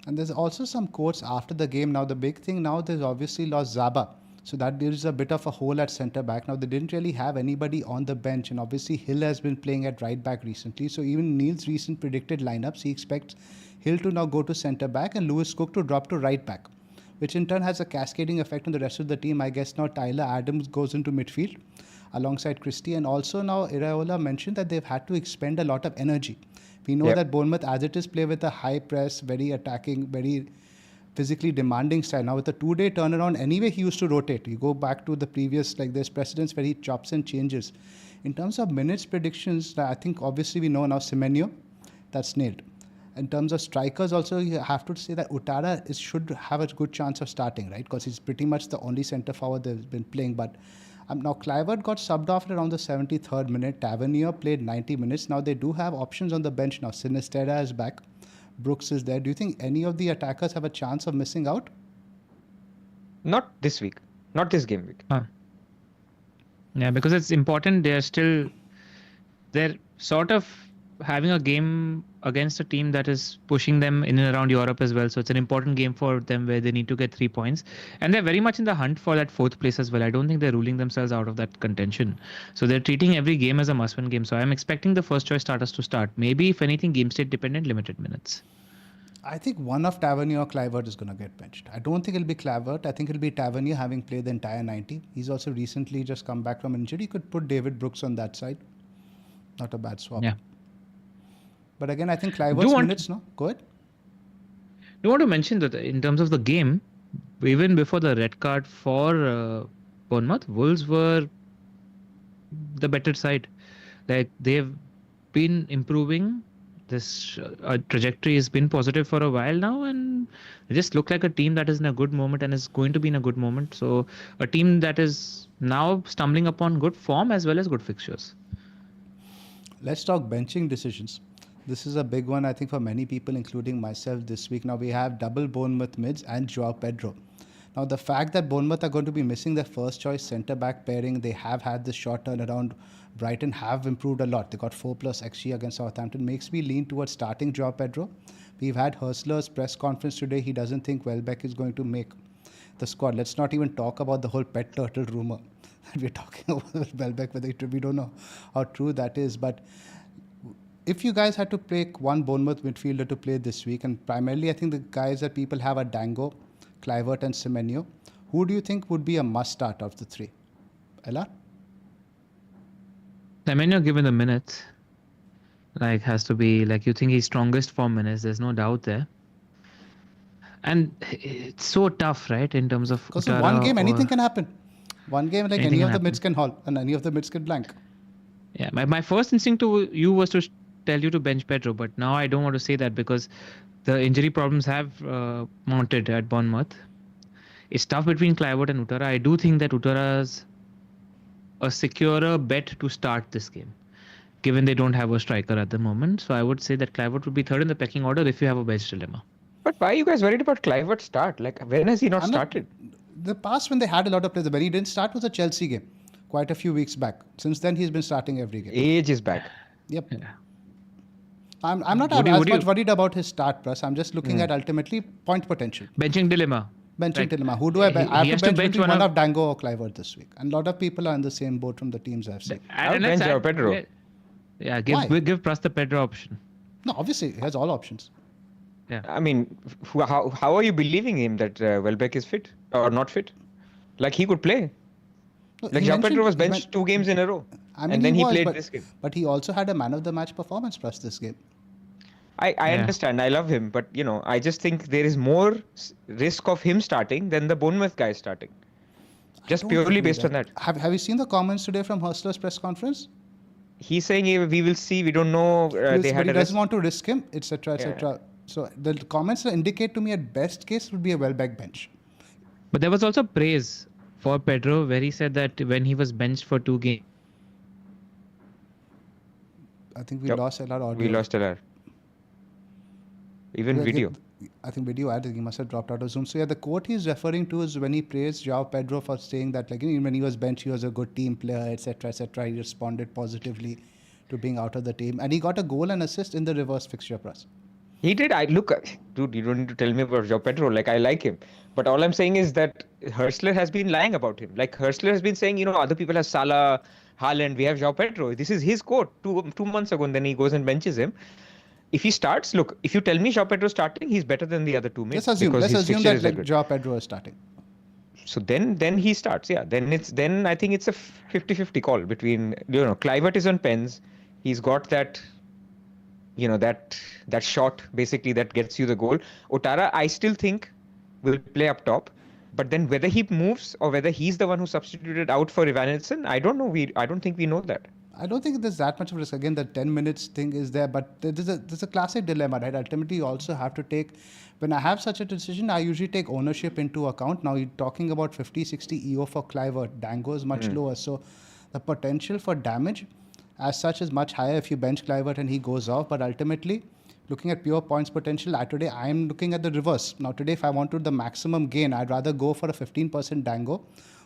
And there's also some quotes after the game. Now the big thing now, there's obviously lost Zaba. So that there is a bit of a hole at centre back. Now they didn't really have anybody on the bench, and obviously Hill has been playing at right back recently. So even Neil's recent predicted lineups, he expects Hill to now go to centre back and Lewis Cook to drop to right back, which in turn has a cascading effect on the rest of the team. I guess now Tyler Adams goes into midfield alongside Christie, and also now Iraola mentioned that they've had to expend a lot of energy. We know that Bournemouth, as it is, play with a high press, very attacking, very physically demanding style. Now with a 2-day turnaround, anyway, he used to rotate. You go back to the previous, like there's precedents where he chops and changes. In terms of minutes predictions, I think obviously we know now Semenyo, that's nailed. In terms of strikers also, you have to say that Utara should have a good chance of starting, right? Because he's pretty much the only centre forward that's been playing. But now Kluivert got subbed off around the 73rd minute. Tavernier played 90 minutes. Now they do have options on the bench now. Sinisterra is back. Brooks is there. Do you think any of the attackers have a chance of missing out? Not this week. Not this game week. Yeah, because it's important. They're sort of having a game against a team that is pushing them in and around Europe as well. So it's an important game for them where they need to get 3 points. And they're very much in the hunt for that 4th place as well. I don't think they're ruling themselves out of that contention. So they're treating every game as a must-win game. So I'm expecting the first choice starters to start. Maybe, if anything, game state dependent, limited minutes. I think one of Tavernier or Kluivert is going to get benched. I don't think it'll be Kluivert. I think it'll be Tavernier, having played the entire 90. He's also recently just come back from injury. You could put David Brooks on that side. Not a bad swap. Yeah. But again, I think Kluivert's minutes, no? Go ahead. I want to mention that in terms of the game, even before the red card for Bournemouth, Wolves were the better side. Like, they've been improving. This trajectory has been positive for a while now, and they just look like a team that is in a good moment and is going to be in a good moment. So a team that is now stumbling upon good form as well as good fixtures. Let's talk benching decisions. This is a big one, I think, for many people, including myself this week. Now, we have double Bournemouth mids and Joao Pedro. Now, the fact that Bournemouth are going to be missing their first choice centre-back pairing, they have had this short turnaround. Brighton have improved a lot. They got 4+ XG against Southampton. Makes me lean towards starting Joao Pedro. We've had Hurstler's press conference today. He doesn't think Welbeck is going to make the squad. Let's not even talk about the whole pet turtle rumour that we're talking about Welbeck, whether we don't know how true that is. But if you guys had to pick one Bournemouth midfielder to play this week, and primarily I think the guys that people have are Dango, Kluivert and Semenyo, Who do you think would be a must start of the three? Ella? Semenyo, given the minutes, like has to be like you think he's strongest for minutes. There's no doubt there. And it's so tough, right? In terms of Because in one Utara game, anything or can happen. One game, like anything any can of the happen. mids can haul and any of the mids can blank. Yeah, my first instinct to you was to tell you to bench Pedro, but now I don't want to say that because the injury problems have mounted at Bournemouth. It's tough between Clivert and Utara. I do think that Utara's a securer bet to start this game, given they don't have a striker at the moment. So I would say that Clivert would be third in the pecking order if you have a bench dilemma. But why are you guys worried about Clivert's start? Like, when has he not started? The past when they had a lot of players, when he didn't start was a Chelsea game quite a few weeks back. Since then, he's been starting every game. Ages back. Yep. Yeah. I'm not as much worried about his start, Pras. I'm just looking at ultimately point potential. Benching dilemma. Benching Right. dilemma. Who do I bench? I He have has to to bench bench between one one of- of Dango or Clivert this week. And a lot of people are in the same boat from the teams I've seen. I would let's bench add- Pedro. Yeah, Why? give Pras the Pedro option. No, obviously, he has all options. Yeah. I mean, how are you believing him that Welbeck is fit or not fit? Like, he could play. No, Like, he João mentioned- Pedro was he benched men- 2 games in a row. I mean, and then he was, played but, this game. But he also had a man of the match performance, Pras, this game. I Yeah. understand. I love him. But, I just think there is more risk of him starting than the Bournemouth guy starting. Just Don't purely agree based on that. Have you seen the comments today from Hurstler's press conference? He's saying we will see. We don't know. Yes, They but had he a doesn't rest. want to risk him, etc., etc. So the comments indicate to me at best case would be a Welbeck bench. But there was also praise for Pedro where he said that when he was benched for 2 games, I think we Yep. lost a lot of audio. We lost LR. Even Yeah, video. I think video. I think he must have dropped out of Zoom. So yeah, the quote he's referring to is when he praised João Pedro for saying that when he was benched, he was a good team player, etc., etc. He responded positively to being out of the team, and he got a goal and assist in the reverse fixture press. He did. Dude, you don't need to tell me about João Pedro. Like, I like him. But all I'm saying is that Hurstler has been lying about him. Like, Hurstler has been saying, other people have Salah, Haaland, we have João Pedro. This is his quote 2 months ago, and then he goes and benches him. If he starts, look, if you tell me João Pedro starting, he's better than the other 2 mids. Let's assume his that fixtures are like good. João Pedro is starting. So then he starts, yeah. Then I think it's a 50-50 call between, Clivert is on pens. He's got that, that shot basically that gets you the goal. Utara, I still think will play up top. But then whether he moves or whether he's the one who substituted out for Evanilson, I don't know. I don't think we know that. I don't think there's that much of risk. Again, the 10 minutes thing is there, but there's a classic dilemma, right? Ultimately, you also have to take, when I have such a decision, I usually take ownership into account. Now, you're talking about 50, 60 EO for Clivert. Dango is much lower. So the potential for damage as such is much higher if you bench Clivert and he goes off. But ultimately, looking at pure points potential, today I'm looking at the reverse. Now, today, if I wanted the maximum gain, I'd rather go for a 15% Dango,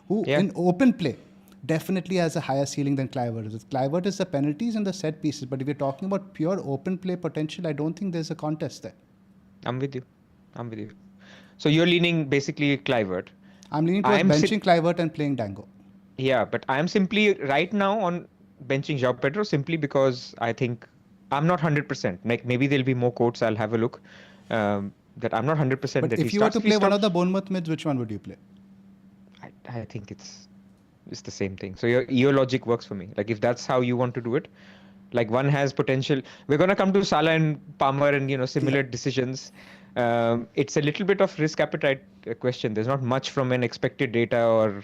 who in open play definitely has a higher ceiling than Clivert. Clivert is the penalties and the set pieces, but if you're talking about pure open play potential, I don't think there's a contest there. I'm with you. So you're leaning basically Clivert. I'm leaning towards benching Clivert and playing Dango. Yeah, but I'm simply right now on benching João Pedro simply because I think I'm not 100%. Like, maybe there'll be more quotes. I'll have a look. That I'm not 100% But that if he you were starts. to play one of the Bournemouth mids, which one would you play? I think it's the same thing. So your logic works for me. Like, if that's how you want to do it, like, one has potential. We're gonna come to Salah and Palmer and similar decisions. It's a little bit of risk appetite question. There's not much from an expected data or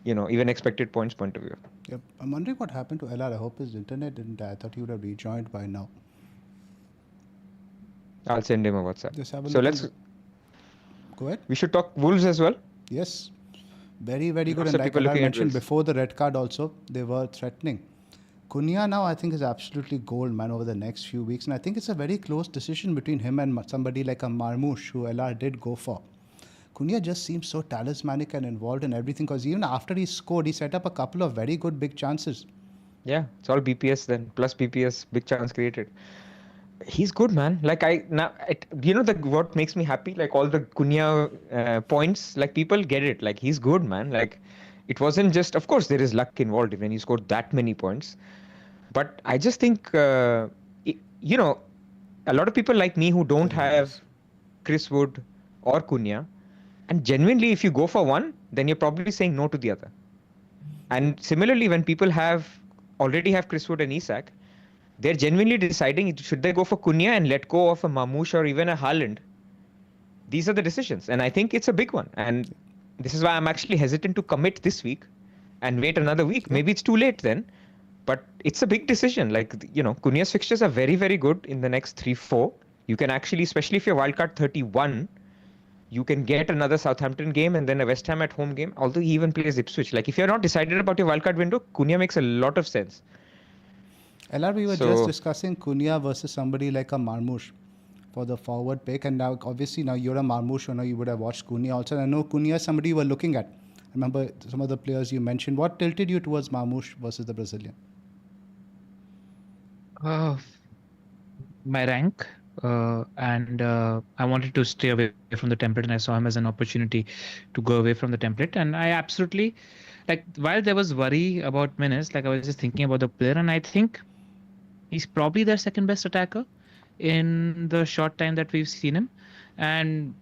even expected points point of view. Yep. I'm wondering what happened to LR. I hope his internet didn't die. I thought he would have rejoined by now. I'll send him a WhatsApp. Just have a So look. Go ahead. We should talk Wolves as well. Yes. Very, very good. Lots And of like people I looking at mentioned Wolves. before the red card also, they were threatening. Cunha now, I think, is absolutely gold, man, over the next few weeks. And I think it's a very close decision between him and somebody like a Marmoush, who LR did go for. Cunha just seems so talismanic and involved in everything, because even after he scored, he set up a couple of very good big chances. Yeah, it's all BPS then, plus BPS, big chance created. He's good, man. Like, what makes me happy? Like, all the Cunha points, like, people get it. Like, he's good, man. Like, it wasn't just, of course, there is luck involved when you scored that many points. But I just think, a lot of people like me who don't have Chris Wood or Cunha, And genuinely, if you go for one, then you're probably saying no to the other. And similarly, when people already have Chris Wood and Isak, they're genuinely deciding should they go for Cunha and let go of a Mamouche or even a Haaland. These are the decisions, and I think it's a big one. And this is why I'm actually hesitant to commit this week and wait another week. Maybe it's too late then, but it's a big decision. Like, Cunha's fixtures are very, very good in the next 3-4. You can actually, especially if you're wildcard 31, you can get another Southampton game and then a West Ham at home game, although he even plays Ipswich. Like, if you're not decided about your wildcard window, Cunha makes a lot of sense. LR, we were just discussing Cunha versus somebody like a Marmoush for the forward pick, and now obviously now you're a Marmoush owner, you would have watched Cunha also. And I know Cunha is somebody you were looking at. I remember some of the players you mentioned. What tilted you towards Marmoush versus the Brazilian? My rank, and I wanted to stay away from the template, and I saw him as an opportunity to go away from the template. And I absolutely, while there was worry about minutes, I was just thinking about the player, and I think he's probably their second best attacker in the short time that we've seen him. And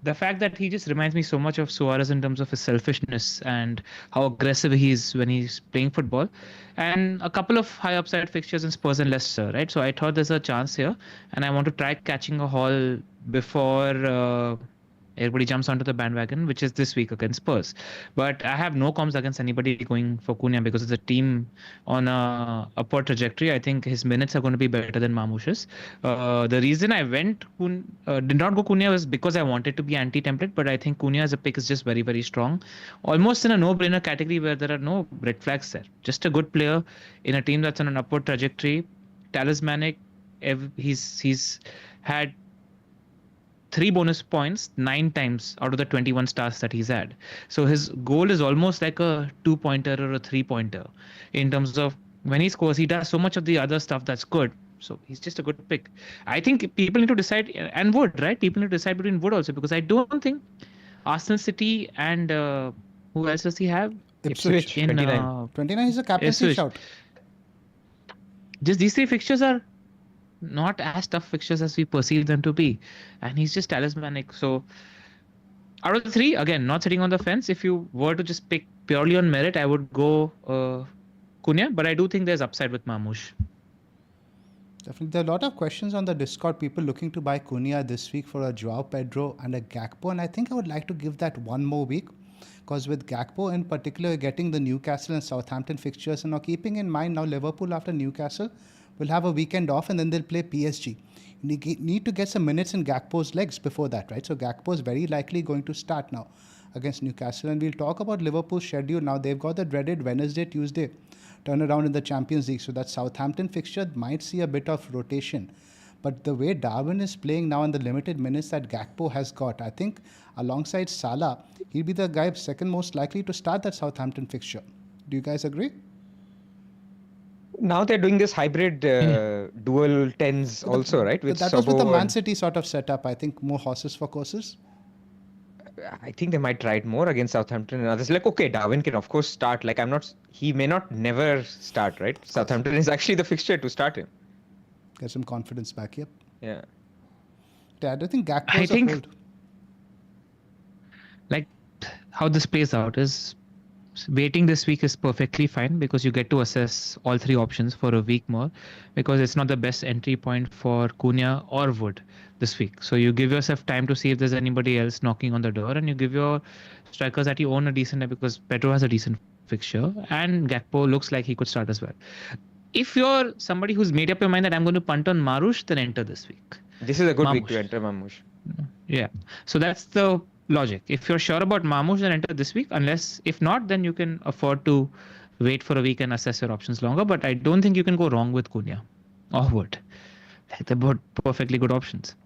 the fact that he just reminds me so much of Suarez in terms of his selfishness and how aggressive he is when he's playing football, and a couple of high upside fixtures in Spurs and Leicester, right? So I thought there's a chance here, and I want to try catching a haul before everybody jumps onto the bandwagon, which is this week against Spurs. But I have no comms against anybody going for Cunha because it's a team on a upward trajectory. I think his minutes are going to be better than Mamouche's. The reason I did not go Cunha was because I wanted to be anti-template, but I think Cunha as a pick is just very, very strong. Almost in a no-brainer category where there are no red flags there. Just a good player in a team that's on an upward trajectory. Talismanic. He's had 3 bonus points 9 times out of the 21 stars that he's had. So his goal is almost like a 2-pointer or a 3-pointer in terms of when he scores, he does so much of the other stuff that's good. So he's just a good pick. I think people need to decide, and Wood, right? People need to decide between Wood also, because I don't think Arsenal, City, and who else does he have? Ipswich, 29. 29 is a captaincy shout. Just these 3 fixtures are not as tough fixtures as we perceive them to be, and he's just talismanic. So out of the 3, again, not sitting on the fence, if you were to just pick purely on merit, I would go Cunha, but I do think there's upside with Mamouche. Definitely. There are a lot of questions on the Discord, people looking to buy Cunha this week for a Joao Pedro and a Gakpo, and I think I would like to give that one more week, because with Gakpo in particular getting the Newcastle and Southampton fixtures, and now keeping in mind now Liverpool after Newcastle will have a weekend off and then they'll play PSG. You need to get some minutes in Gakpo's legs before that, right? So Gakpo is very likely going to start now against Newcastle. And we'll talk about Liverpool's schedule now. They've got the dreaded Wednesday, Tuesday turnaround in the Champions League. So that Southampton fixture might see a bit of rotation. But the way Darwin is playing now and the limited minutes that Gakpo has got, I think alongside Salah, he'll be the guy second most likely to start that Southampton fixture. Do you guys agree? Now they're doing this hybrid dual 10s also, right? With that was with the Man City sort of setup. I think more horses for courses. I think they might try it more against Southampton and others. Like, okay, Darwin can of course start. Like, he may not never start, right? Southampton is actually the fixture to start him. Get some confidence back, yep. Yeah. I don't think Gakpo is a hold. Like, how this plays out is waiting this week is perfectly fine, because you get to assess all 3 options for a week more, because it's not the best entry point for Cunha or Wood this week. So you give yourself time to see if there's anybody else knocking on the door, and you give your strikers that you own a decent, because Pedro has a decent fixture and Gakpo looks like he could start as well. If you're somebody who's made up your mind that I'm going to punt on Marmouche, then enter this week. This is a good week to enter Marmouche. Yeah. So that's the logic. If you're sure about Marmouche, then enter this week. If not, then you can afford to wait for a week and assess your options longer. But I don't think you can go wrong with Cunha or Wood. They're both perfectly good options.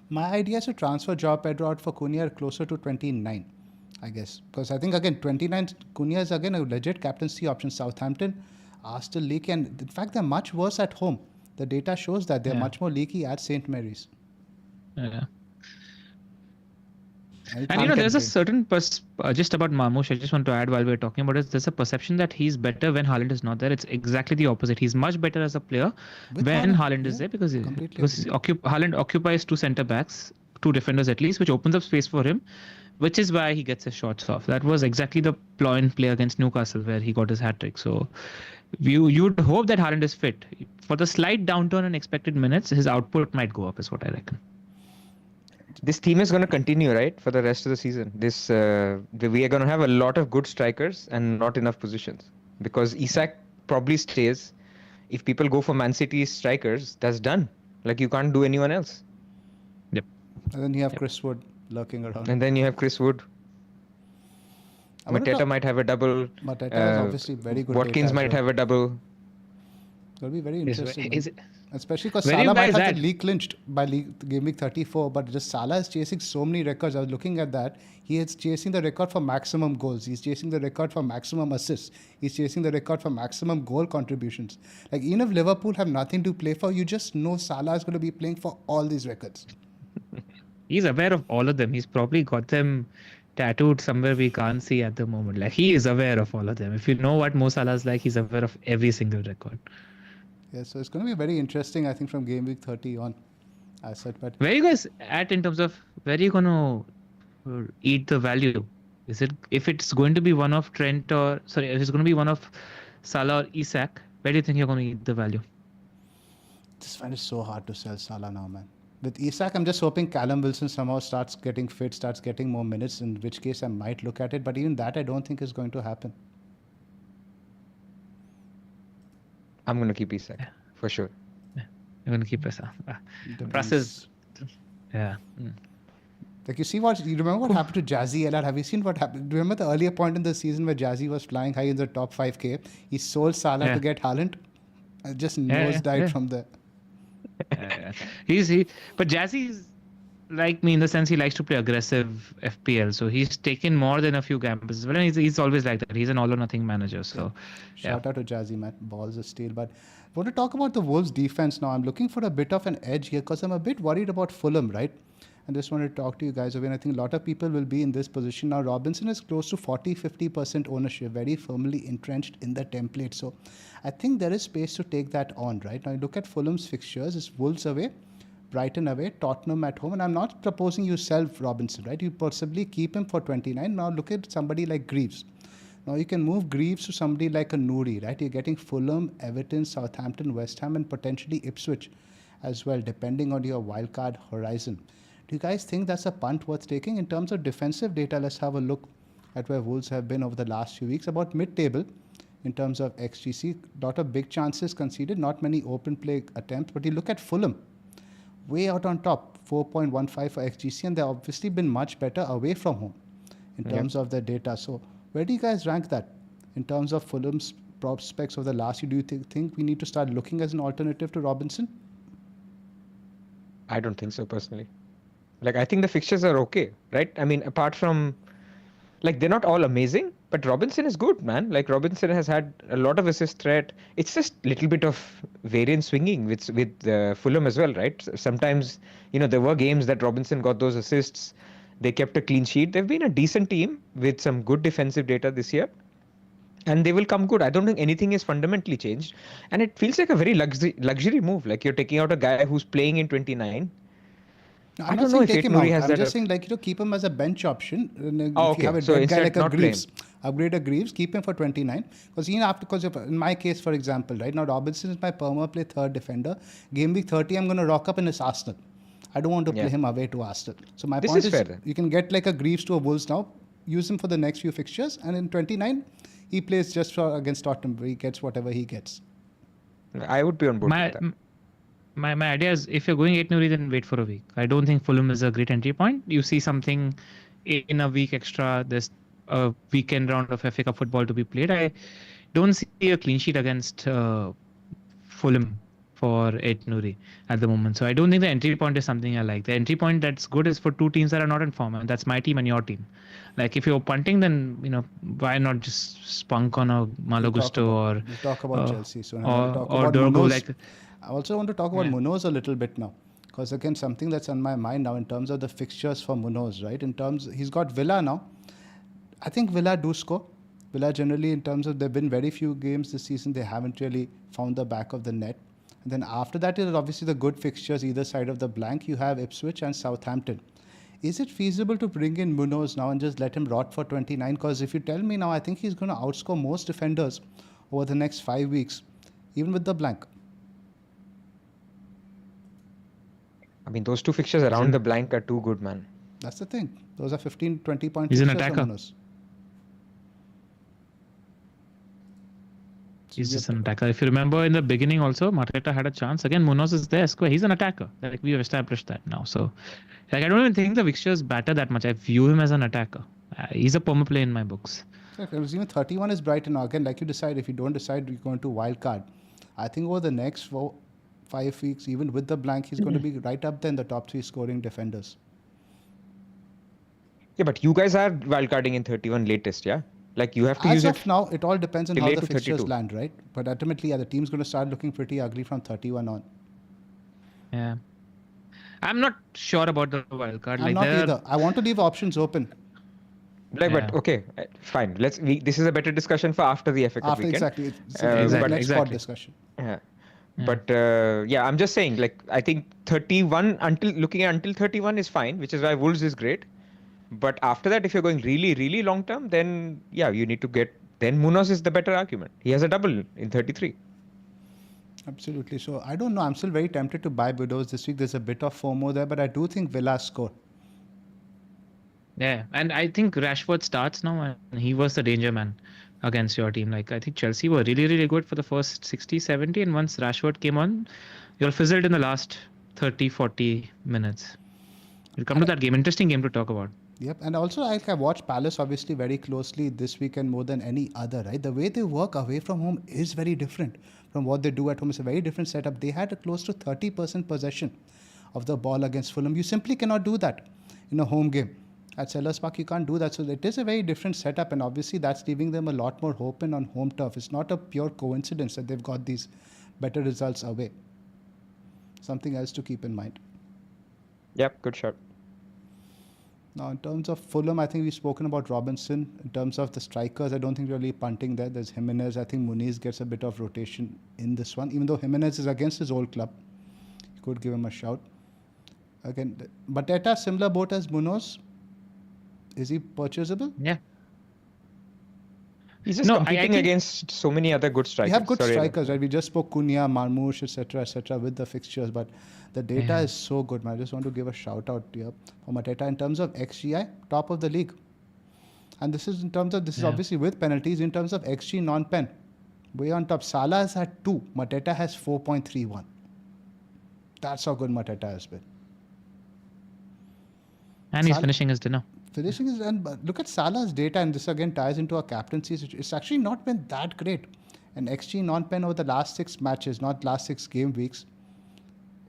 My idea is to transfer Joao Pedro out for Cunha closer to 29, I guess. Because I think, again, 29, Cunha is again a legit captaincy option. Southampton are still leaky. And in fact, they're much worse at home. The data shows that they're much more leaky at St. Mary's. Yeah. And there's a certain just about Marmouche, I just want to add while we're talking about it, there's a perception that he's better when Haaland is not there. It's exactly the opposite. He's much better as a player when Haaland is there, because Haaland occupies 2 centre backs, 2 defenders at least, which opens up space for him. which is why he gets his shots off. That was exactly the ploy and play against Newcastle where he got his hat trick. So you would hope that Haaland is fit. For the slight downturn in expected minutes, his output might go up, is what I reckon. This theme is going to continue, right, for the rest of the season. We are going to have a lot of good strikers and not enough positions, because Isak probably stays. If people go for Man City strikers, that's done. Like, you can't do anyone else. Yep. And then you have Chris Wood lurking around. And then you have Chris Wood. Mateta might have a double. Mateta is obviously very good. Watkins might have a double. It'll be very interesting. Is it? Especially because Salah might have the league clinched by Gameweek 34, but just Salah is chasing so many records. I was looking at that. He is chasing the record for maximum goals. He's chasing the record for maximum assists. He's chasing the record for maximum goal contributions. Like, even if Liverpool have nothing to play for, you just know Salah is going to be playing for all these records. He's aware of all of them. He's probably got them tattooed somewhere we can't see at the moment. Like, he is aware of all of them. If you know what Mo Salah is like, he's aware of every single record. Yeah, so it's going to be very interesting, I think, from Game Week 30 on. I said, but where are you guys at in terms of where are you going to eat the value? Is it if it's going to be one of Trent if it's going to be one of Salah or Isak? Where do you think you're going to eat the value? Just find it so hard to sell Salah now, man. With Isak, I'm just hoping Callum Wilson somehow starts getting fit, starts getting more minutes, in which case I might look at it. But even that, I don't think is going to happen. I'm going to keep Isak, for sure. Yeah. You're going to keep Pras. Pras is... Yeah. Like, you remember what happened to Jazzy LR? Have you seen what happened? Do you remember the earlier point in the season where Jazzy was flying high in the top 5K? He sold Salah to get Haaland. Just died from there. But Jazzy is like me in the sense he likes to play aggressive FPL, so he's taken more than a few gambles. But he's always like that. He's an all or nothing manager. So shout out to Jazzy, man. Balls of steel. But I want to talk about the Wolves defense now. I'm looking for a bit of an edge here because I'm a bit worried about Fulham, right? And just want to talk to you guys. I mean, I think a lot of people will be in this position now. Robinson is close to 40-50% ownership, very firmly entrenched in the template. So I think there is space to take that on, right? Now you look at Fulham's fixtures. It's Wolves away, Brighton away, Tottenham at home. And I'm not proposing you sell Robinson, right? You possibly keep him for 29. Now look at somebody like Greaves. Now you can move Greaves to somebody like a Nouri, right? You're getting Fulham, Everton, Southampton, West Ham, and potentially Ipswich as well, depending on your wildcard horizon. Do you guys think that's a punt worth taking? In terms of defensive data, let's have a look at where Wolves have been over the last few weeks. About mid-table in terms of XGC. Lot of big chances conceded, not many open play attempts. But you look at Fulham, way out on top, 4.15 for XGC. And they've obviously been much better away from home in terms of their data. So where do you guys rank that in terms of Fulham's prospects of the last year? Do you think we need to start looking as an alternative to Robinson? I don't think so, personally. Like, I think the fixtures are okay, right? I mean, apart from, like, they're not all amazing, but Robinson is good, man. Like, Robinson has had a lot of assist threat. It's just a little bit of variance swinging with Fulham as well, right? Sometimes, there were games that Robinson got those assists. They kept a clean sheet. They've been a decent team with some good defensive data this year. And they will come good. I don't think anything is fundamentally changed. And it feels like a very luxury move. Like, you're taking out a guy who's playing in 29. No, I'm not saying take him out. I'm just saying, keep him as a bench option. If you have a dead guy like a Greaves, upgrade a Greaves, keep him for 29. Because in my case, for example, right now, Robinson is my perma play third defender. Game week 30, I'm going to rock up in his Arsenal. I don't want to play him away to Arsenal. So my point is, you can get like a Greaves to a Wolves now, use him for the next few fixtures, and in 29, he plays just against Tottenham, where he gets whatever he gets. I would be on board with that. My idea is if you're going 8 Nouri, then wait for a week. I don't think Fulham is a great entry point. You see something in a week extra. There's a weekend round of FA Cup football to be played. I don't see a clean sheet against Fulham for 8 Nouri at the moment. So I don't think the entry point is something I like. The entry point that's good is for two teams that are not in form. And that's my team and your team. Like, if you're punting, then, why not just spunk on a Malo Gusto or... We'll talk about Chelsea. So or Dorgo, I also want to talk about Munoz a little bit now, because again, something that's on my mind now in terms of the fixtures for Munoz, right? He's got Villa now. I think Villa do score. Villa generally, in terms of, there have been very few games this season, they haven't really found the back of the net. And then after that is obviously the good fixtures either side of the blank. You have Ipswich and Southampton. Is it feasible to bring in Munoz now and just let him rot for 29? Because if you tell me now, I think he's going to outscore most defenders over the next 5 weeks, even with the blank. I mean, those two fixtures around the blank are too good, man. That's the thing. Those are 15, 20 point He's an fixtures for attacker. Munoz. He's just an attacker. If you remember in the beginning also, Mateta had a chance. Again, Munoz is there. Square. He's an attacker. Like we have established that now. So, like I don't even think the fixtures matter that much. I view him as an attacker. He's a perma play in my books. Even 31 is Brighton. Again, like you decide, if you don't decide, you're going to Wildcard. I think over the next 5 weeks, even with the blank, he's going to be right up there in the top 3 scoring defenders. Yeah, but you guys are wildcarding in 31 latest, yeah? Like you have to use As it. of now, it all depends on how delay the to fixtures 32. land, right? But ultimately, the team's going to start looking pretty ugly from 31 on. Yeah. I'm not sure about the wildcard. I'm not either. I want to leave options open. Like, but okay, fine. This is a better discussion for after the FA Cup weekend. Exactly. It's Exactly, next pod exactly. discussion. Yeah. But yeah, I'm just saying, like, I think 31 looking at until 31 is fine, which is why Wolves is great. But after that, if you're going really, really long term, then yeah, you need to get. Then Munoz is the better argument. He has a double in 33. Absolutely. So I don't know. I'm still very tempted to buy Munoz this week. There's a bit of FOMO there, but I do think Villa score. Yeah, and I think Rashford starts now, and he was the danger man against your team. Like I think Chelsea were really, really good for the first 60, 70, and once Rashford came on, you're fizzled in the last 30, 40 minutes. We'll come to that game. Interesting game to talk about. Yep, and also I watch Palace obviously very closely this weekend more than any other, right? The way they work away from home is very different from what they do at home. It's a very different setup. They had a close to 30% possession of the ball against Fulham. You simply cannot do that in a home game. At Sellers Park, you can't do that. So it is a very different setup, and obviously that's leaving them a lot more open on home turf. It's not a pure coincidence that they've got these better results away. Something else to keep in mind. Yep, good shot. Now, in terms of Fulham, I think we've spoken about Robinson. In terms of the strikers, I don't think really punting there. There's Jimenez. I think Muniz gets a bit of rotation in this one. Even though Jimenez is against his old club, you could give him a shout. Again, Mateta, similar boat as Munoz. Is he purchasable? Yeah. He's just competing against so many other good strikers. We have good strikers, right? We just spoke Cunha, Marmoush, etc., with the fixtures, but the data is so good, man. I just want to give a shout out here for Mateta in terms of XGI, top of the league. And this is in terms of, this is obviously with penalties, in terms of XG non-pen. Way on top. Salah has had 2. Mateta has 4.31. That's how good Mateta has been. And he's finishing his dinner. Finishing is, and look at Salah's data, and this again ties into our captaincy. It's actually not been that great. And XG non-pen over the last 6 matches, not last 6 game weeks,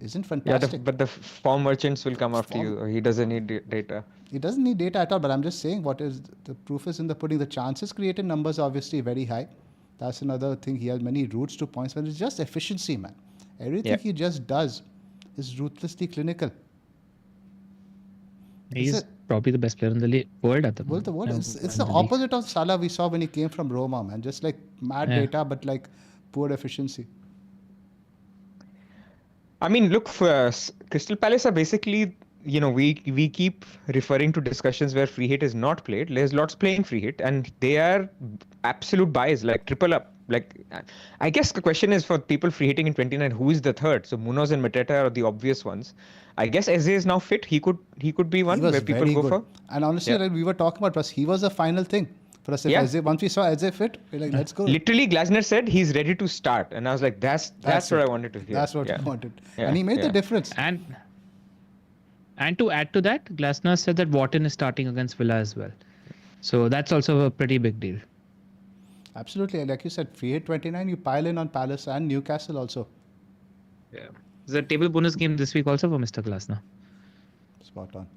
isn't fantastic. Yeah, but the form merchants will come after you. He doesn't need data. He doesn't need data at all, but I'm just saying what is the proof is in the pudding. The chances created numbers are obviously very high. That's another thing. He has many routes to points, but it's just efficiency, man. Everything he just does is ruthlessly clinical. He's probably the best player in the world at the moment. It's the opposite of Salah we saw when he came from Roma, man. Just like mad data, but like poor efficiency. I mean, look, for Crystal Palace are basically, you know, we keep referring to discussions where free hit is not played. There's lots playing free hit, and they are absolute buys, like triple up. Like, I guess the question is for people free hitting in 29, who is the third? So Munoz and Mateta are the obvious ones. I guess Eze is now fit. He could be one where people go for. And honestly, like we were talking about Pras, he was the final thing for us. Eze, once we saw Eze fit, we're like, let's go. Literally, Glasner said he's ready to start, and I was like, that's what I wanted to hear. That's what I wanted, and he made the difference. And to add to that, Glasner said that Wharton is starting against Villa as well. So that's also a pretty big deal. Absolutely. Like you said, free hit 29, you pile in on Palace and Newcastle also. Yeah. There's a table bonus game this week also for Mr. Glasner. Spot on.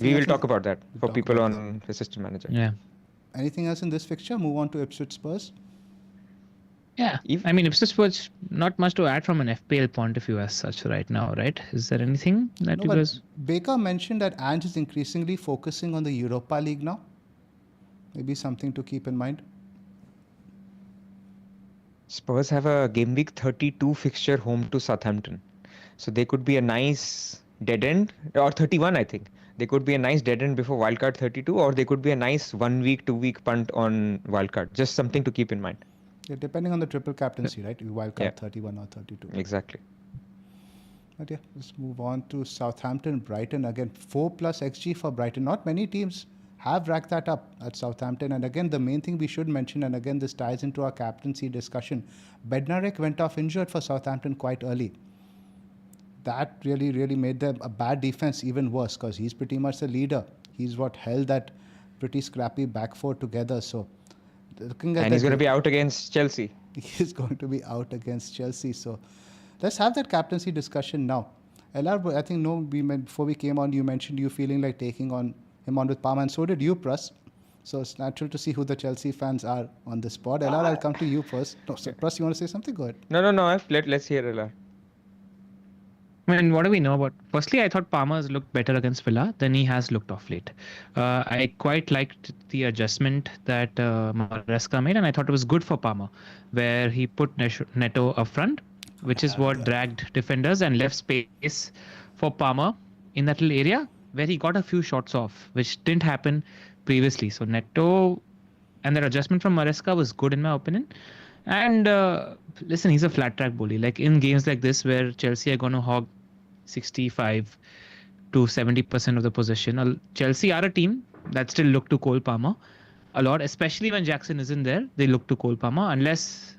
We will talk about that for people on Assistant Manager. Yeah. Anything else in this fixture? Move on to Ipswich Spurs. Yeah. I mean, Ipswich Spurs, not much to add from an FPL point of view as such right now, right? Is there anything that you guys... Baker mentioned that Ange is increasingly focusing on the Europa League now. Maybe something to keep in mind. Spurs have a game week 32 fixture home to Southampton. So they could be a nice dead end, or 31 I think. They could be a nice dead end before Wildcard 32, or they could be a nice 1 week, 2 week punt on Wildcard. Just something to keep in mind. Yeah, depending on the triple captaincy, right? Wildcard Yeah. 31 or 32. Exactly. But yeah, let's move on to Southampton, Brighton. Again, 4+ XG for Brighton. Not many teams have racked that up at Southampton. And again, the main thing we should mention, and again, this ties into our captaincy discussion, Bednarek went off injured for Southampton quite early. That really made them a bad defense even worse, because he's pretty much the leader. He's what held that pretty scrappy back four together. So looking at And he's going to be out against Chelsea. He's going to be out against Chelsea. So let's have that captaincy discussion now. LR, I think before we came on, you mentioned you feeling like taking him on with Palmer, and so did you, Pras. So it's natural to see who the Chelsea fans are on this pod. LR, I'll come to you first. No, so Pras, you want to say something? Go ahead. No. Let's hear LR. I mean, what do we know about? Firstly, I thought Palmer's looked better against Villa than he has looked off late. I quite liked the adjustment that Maresca made, and I thought it was good for Palmer, where he put Neto up front, which is what dragged defenders and left space for Palmer in that little area where he got a few shots off, which didn't happen previously. So Neto and that adjustment from Maresca was good in my opinion. And listen, he's a flat track bully. Like in games like this where Chelsea are going to hog 65 to 70% of the possession. Chelsea are a team that still look to Cole Palmer a lot, especially when Jackson isn't there. They look to Cole Palmer unless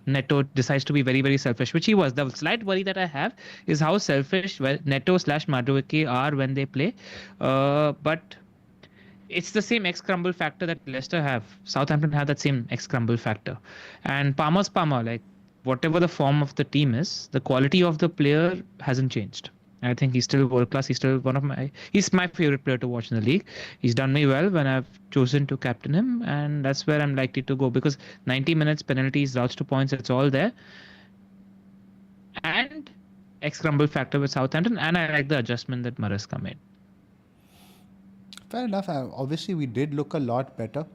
Neto decides to be very, very selfish, which he was. The slight worry that I have is how selfish Neto/Madueke are when they play. But it's the same X-crumble factor that Leicester have. Southampton have that same X-crumble factor. And Palmer's Palmer, like whatever the form of the team is, the quality of the player hasn't changed. I think he's still world class. He's still he's my favorite player to watch in the league. He's done me well when I've chosen to captain him, and that's where I'm likely to go because 90 minutes, penalties, routes to points, it's all there. And X-crumble factor with Southampton, and I like the adjustment that Maresca made. Fair enough. Obviously, we did look a lot better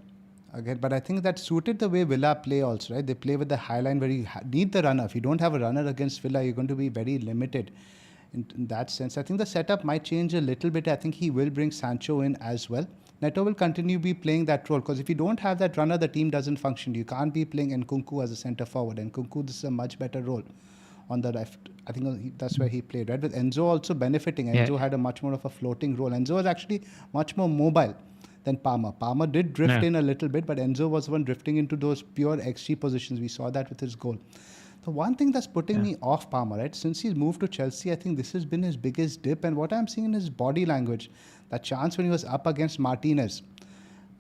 again, but I think that suited the way Villa play also, right? They play with the high line where you need the runner. If you don't have a runner against Villa, you're going to be very limited in that sense. I think the setup might change a little bit. I think he will bring Sancho in as well. Neto will continue be playing that role because if you don't have that runner, the team doesn't function. You can't be playing Nkunku as a centre forward. Nkunku, this is a much better role on the left. I think that's where he played, right? With Enzo also benefiting. Enzo had a much more of a floating role. Enzo was actually much more mobile than Palmer. Palmer did drift in a little bit, but Enzo was the one drifting into those pure XG positions. We saw that with his goal. The one thing that's putting me off Palmer, right? Since he's moved to Chelsea, I think this has been his biggest dip. And what I'm seeing in his body language, that chance when he was up against Martinez.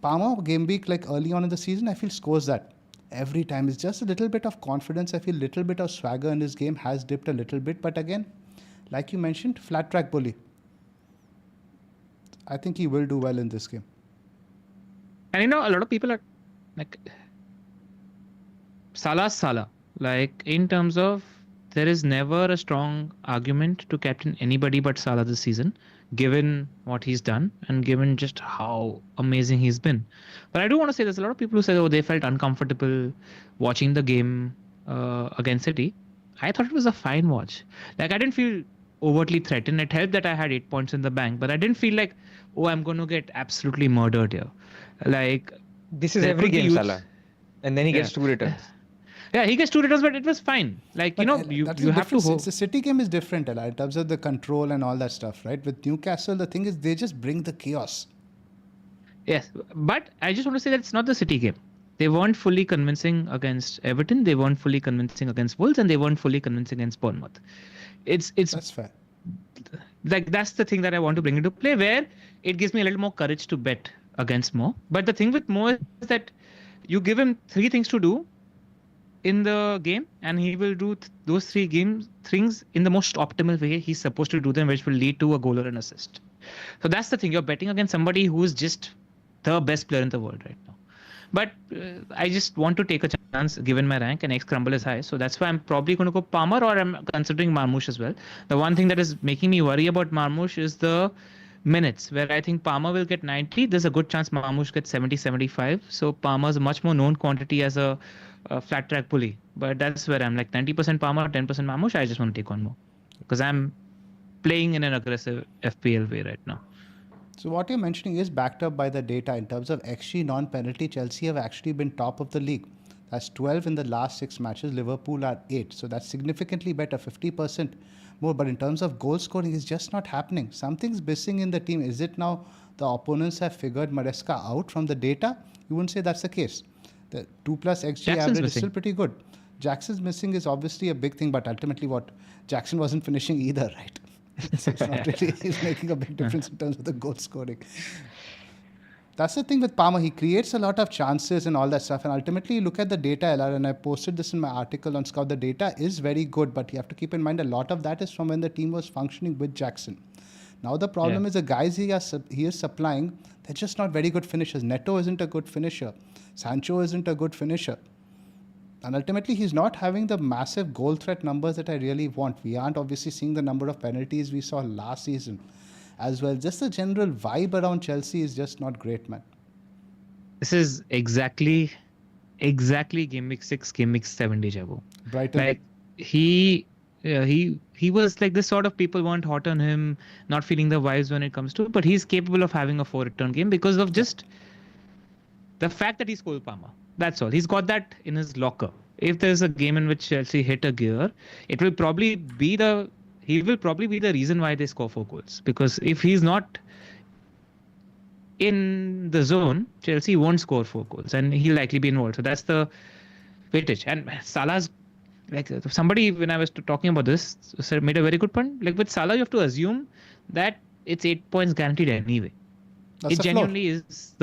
Palmer, game week, like early on in the season, I feel scores that. Every time. It's just a little bit of confidence. I feel a little bit of swagger in his game has dipped a little bit. But again, like you mentioned, flat track bully. I think he will do well in this game. And a lot of people are like, Salah. Like in terms of, there is never a strong argument to captain anybody but Salah this season, given what he's done and given just how amazing he's been. But I do want to say there's a lot of people who say, they felt uncomfortable watching the game against City. I thought it was a fine watch. Like I didn't feel overtly threatened. It helped that I had 8 points in the bank, but I didn't feel like, I'm going to get absolutely murdered here. Like this is every game, Salah. And then he gets 2 returns. Yeah, he gets 2 returns, but it was fine. Like, you have to hope. The City game is different, Ella, in terms of the control and all that stuff, right? With Newcastle, the thing is they just bring the chaos. Yes, but I just want to say that it's not the City game. They weren't fully convincing against Everton. They weren't fully convincing against Wolves, and they weren't fully convincing against Bournemouth. That's fair. Like that's the thing that I want to bring into play, where it gives me a little more courage to bet against Mo. But the thing with Mo is that you give him 3 things to do in the game, and he will do those 3 things in the most optimal way he's supposed to do them, which will lead to a goal or an assist. So that's the thing. You're betting against somebody who is just the best player in the world right now. But I just want to take a chance given my rank and X-crumble is high. So that's why I'm probably going to go Palmer, or I'm considering Marmoush as well. The one thing that is making me worry about Marmoush is the minutes, where I think Palmer will get 90. There's a good chance Marmoush gets 70, 75. So Palmer's a much more known quantity as a flat track bully. But that's where I'm like 90% Palmer, 10% Marmoush. I just want to take on more because I'm playing in an aggressive FPL way right now. So what you're mentioning is backed up by the data. In terms of XG non-penalty, Chelsea have actually been top of the league. That's 12 in the last 6 matches. Liverpool are 8. So that's significantly better, 50% more. But in terms of goal scoring, it's just not happening. Something's missing in the team. Is it now the opponents have figured Maresca out from the data? You wouldn't say that's the case. The 2+ XG Jackson's average is missing. still pretty good. Jackson's missing is obviously a big thing, but ultimately what? Jackson wasn't finishing either, right? So it's not really he's making a big difference in terms of the goal scoring. That's the thing with Palmer. He creates a lot of chances and all that stuff. And ultimately, you look at the data, LR, and I posted this in my article on Scout. The data is very good, but you have to keep in mind a lot of that is from when the team was functioning with Jackson. Now the problem is the guys he is supplying, they're just not very good finishers. Neto isn't a good finisher. Sancho isn't a good finisher. And ultimately, he's not having the massive goal threat numbers that I really want. We aren't obviously seeing the number of penalties we saw last season as well. Just the general vibe around Chelsea is just not great, man. This is exactly Game Week 6, Game Week 7 deja vu. Brighton. Like he was like this sort of people weren't hot on him, not feeling the vibes when it comes to it, but he's capable of having a 4-return game because of just the fact that he's Cole Palmer. That's all. He's got that in his locker. If there's a game in which Chelsea hit a gear, he will probably be the reason why they score 4 goals. Because if he's not in the zone, Chelsea won't score 4 goals and he'll likely be involved. So that's the weightage. And Salah's, like somebody when I was talking about this made a very good point. Like with Salah, you have to assume that it's 8 points guaranteed anyway. That's it genuinely is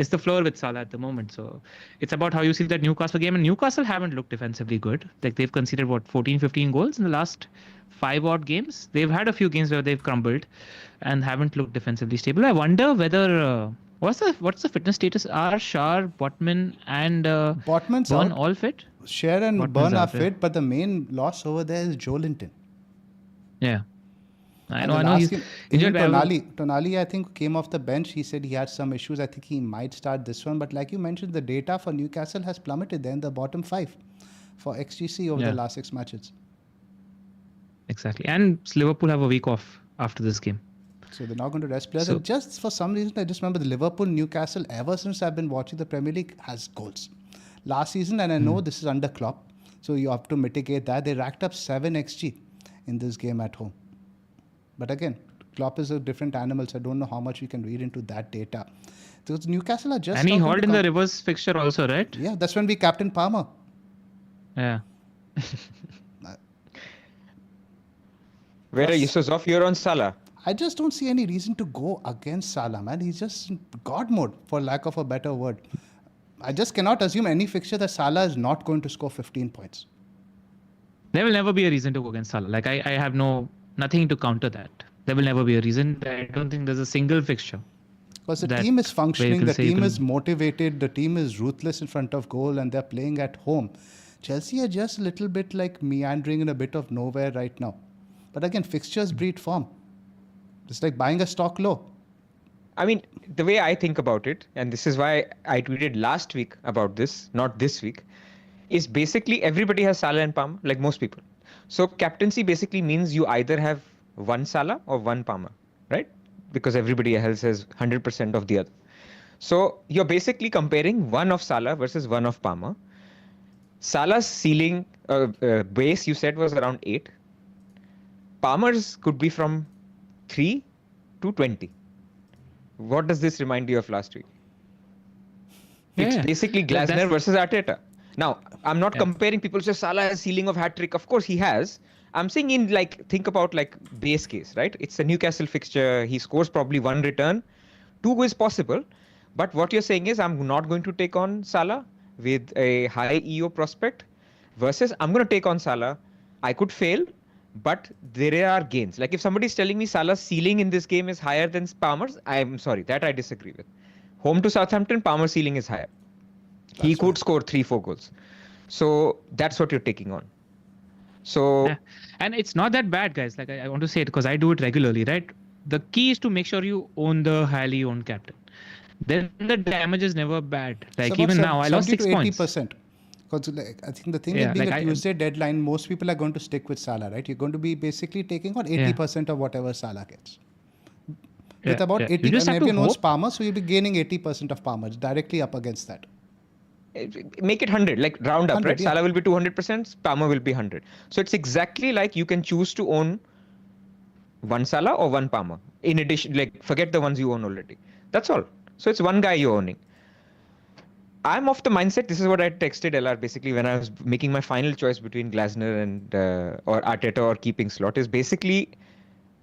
the floor with Salah at the moment. So it's about how you see that Newcastle game. And Newcastle haven't looked defensively good. Like they've conceded 14, 15 goals in the last 5 odd games. They've had a few games where they've crumbled and haven't looked defensively stable. I wonder whether what's the fitness status? Are Shar, Botman, and Botman's Burn out. all fit? Share and Botman's Burn are out, fit, but the main loss over there is Joelinton. Yeah. I And know. the He's last game, injured. even Tonali, I think, came off the bench. He said he had some issues. I think he might start this one. But like you mentioned, the data for Newcastle has plummeted. They're in the bottom 5 for XGC over the last 6 matches. Exactly. And Liverpool have a week off after this game. So they're not going to rest players. And just for some reason, I just remember the Liverpool, Newcastle, ever since I've been watching the Premier League, has goals. Last season, and I know this is under Klopp, so you have to mitigate that. They racked up 7 XG in this game at home. But again, Klopp is a different animal, so I don't know how much we can read into that data. Because Newcastle are just... And he hauled in the reverse fixture also, right? Yeah, that's when we captained Palmer. Yeah. Where are you? So Zoph, you're on Salah. I just don't see any reason to go against Salah, man. He's just in God mode, for lack of a better word. I just cannot assume any fixture that Salah is not going to score 15 points. There will never be a reason to go against Salah. Like I have nothing to counter that. There will never be a reason. I don't think there's a single fixture. Because the team is functioning, the team is motivated, the team is ruthless in front of goal, and they're playing at home. Chelsea are just a little bit like meandering in a bit of nowhere right now. But again, fixtures breed form. It's like buying a stock low. I mean, the way I think about it, and this is why I tweeted last week about this, not this week, is basically everybody has Salah and Palmer, like most people. So captaincy basically means you either have one Salah or one Palmer, right? Because everybody else has 100% of the other. So you're basically comparing one of Salah versus one of Palmer. Salah's ceiling base, you said, was around 8. Palmer's could be from 3 to 20. What does this remind you of last week? It's basically Glasner versus Arteta. Now, I'm not comparing people who say Salah has ceiling of hat-trick. Of course he has. I'm saying think about base case, right? It's a Newcastle fixture. He scores probably 1 return. 2 is possible. But what you're saying is I'm not going to take on Salah with a high EO prospect versus I'm going to take on Salah. I could fail, but there are gains. Like if somebody's telling me Salah's ceiling in this game is higher than Palmer's, I'm sorry, that I disagree with. Home to Southampton, Palmer's ceiling is higher. He could score 3-4 goals. So that's what you're taking on. So, and it's not that bad, guys. Like I want to say it because I do it regularly, right? The key is to make sure you own the highly owned captain. Then the damage is never bad. Like even now, I lost 6 points. 80%. Because I think the thing with being a Tuesday deadline, most people are going to stick with Salah, right? You're going to be basically taking on 80% of whatever Salah gets. with about You 80, just and have to everyone owns hope. Palmer, so you'll be gaining 80% of Palmer directly up against that. Make it 100, like round up, 100, right? yeah. Salah will be 200%, Palmer will be 100. So it's exactly like you can choose to own one Salah or one Palmer. In addition, like forget the ones you own already. That's all. So it's one guy you're owning. I'm of the mindset, this is what I texted LR basically when I was making my final choice between Glasner and or Arteta or keeping Slot, is basically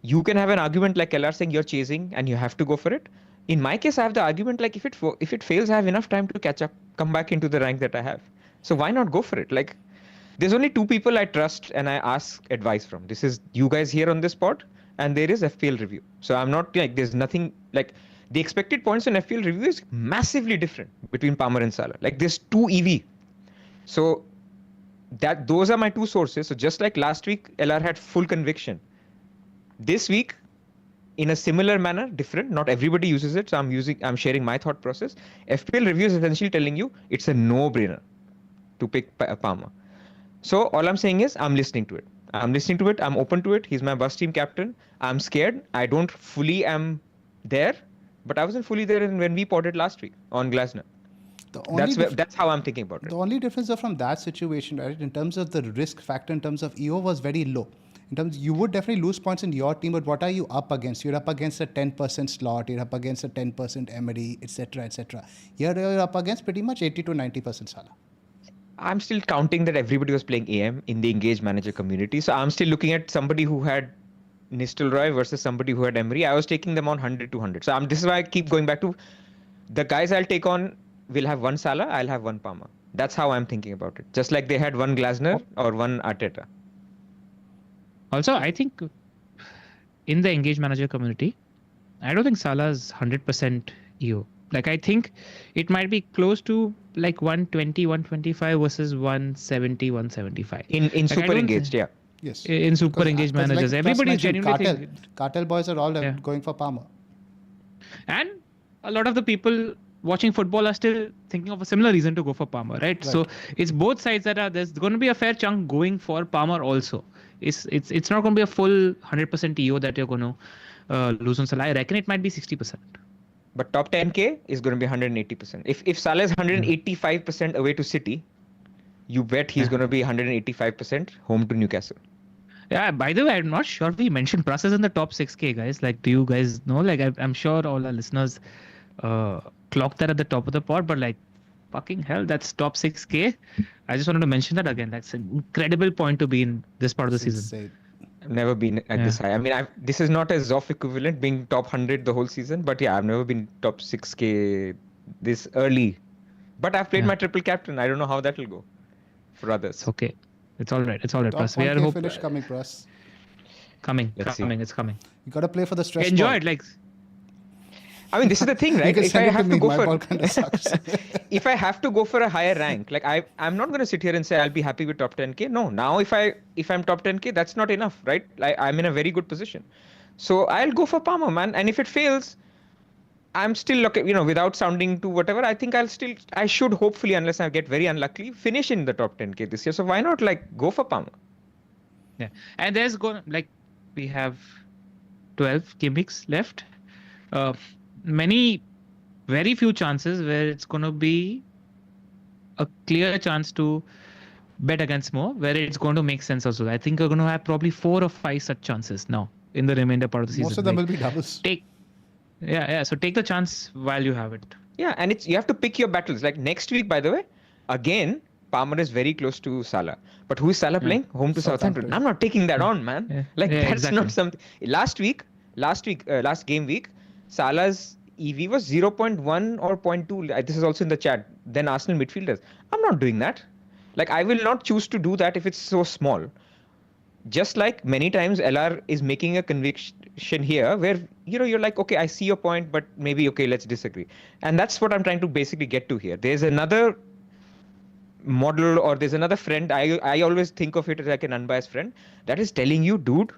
you can have an argument like LR saying you're chasing and you have to go for it. In my case, I have the argument like if it fails, I have enough time to catch up, come back into the rank that I have. So why not go for it? Like there's only two people I trust and I ask advice from. This is you guys here on this pod, and there is FPL review. So I'm not like there's nothing like the expected points on FPL review is massively different between Palmer and Salah. Like there's 2 EV. So that those are my two sources. So just like last week, LR had full conviction. This week, in a similar manner, different. Not everybody uses it, so I'm sharing my thought process. FPL review is essentially telling you it's a no-brainer to pick Palmer. So all I'm saying is I'm listening to it. I'm open to it. He's my bus team captain. I'm scared. I don't fully am there, but I wasn't fully there when we potted last week on Glasner. That's how I'm thinking about it. The only difference from that situation, right, in terms of the risk factor, in terms of EO, was very low. In terms, you would definitely lose points in your team, but what are you up against? You're up against a 10% Slot, you're up against a 10% Emery, etc., etc. Here you're up against pretty much 80 to 90% Salah. I'm still counting that everybody was playing AM in the engaged manager community. So I'm still looking at somebody who had Nistelrooy versus somebody who had Emery. I was taking them on 100 to 100. So this is why I keep going back to the guys I'll take on will have one Salah, I'll have one Palmer. That's how I'm thinking about it. Just like they had one Glasner or one Arteta. Also, I think in the engaged manager community, I don't think Salah's 100% EO. Like I think it might be close to like 120, 125 versus 170, 175. In like super engaged, yeah. Yes. In super engaged managers, everybody genuinely Cartel boys are all going for Palmer. And a lot of the people watching football are still thinking of a similar reason to go for Palmer, right? So it's both sides there's going to be a fair chunk going for Palmer also. It's not going to be a full 100% EO that you're going to lose on Salah. I reckon it might be 60%. But top 10K is going to be 180%. If Salah is 185% away to City, you bet he's going to be 185% home to Newcastle. Yeah, by the way, I'm not sure we mentioned Pras is in the top 6K, guys. Like, do you guys know? Like, I'm sure all our listeners clocked that at the top of the pod, but like, fucking hell, that's top 6K. I just wanted to mention that again. That's an incredible point to be in this part of the season. I've never been at this high. I mean, this is not a Zoph equivalent being top 100 the whole season, but yeah, I've never been top 6K this early. But I've played my triple captain. I don't know how that will go for others. Okay. It's all right. Plus, we are finish coming, Pras. It's coming. You got to play for the stress. Enjoy ball. it, like. I mean, this is the thing, right? If I have to go for, kind of sucks. If I have to go for a higher rank, like I'm not going to sit here and say I'll be happy with top 10K. No, now if I'm top 10K, that's not enough, right? I'm in a very good position, so I'll go for Palmer, man. And if it fails, I'm still looking, without sounding to whatever. I think I should hopefully, unless I get very unlucky, finish in the top 10K this year. So why not go for Palmer? Yeah, and there's we have 12 game weeks left. Very few chances where it's going to be a clear chance to bet against more, where it's going to make sense also. I think we're going to have probably 4 or 5 such chances now in the remainder part of the season. Most of them will be doubles. So take the chance while you have it. Yeah, and you have to pick your battles. Like next week, by the way, again, Palmer is very close to Salah. But who is Salah playing? Home to Southampton. I'm not taking that on, man. That's not something. Last game week, Salah's EV was 0.1 or 0.2. This is also in the chat. Then Arsenal midfielders. I'm not doing that. Like, I will not choose to do that if it's so small. Just like many times LR is making a conviction here where, you're like, okay, I see your point, but maybe, okay, let's disagree. And that's what I'm trying to basically get to here. There's another model or there's another friend. I always think of it as like an unbiased friend that is telling you, dude,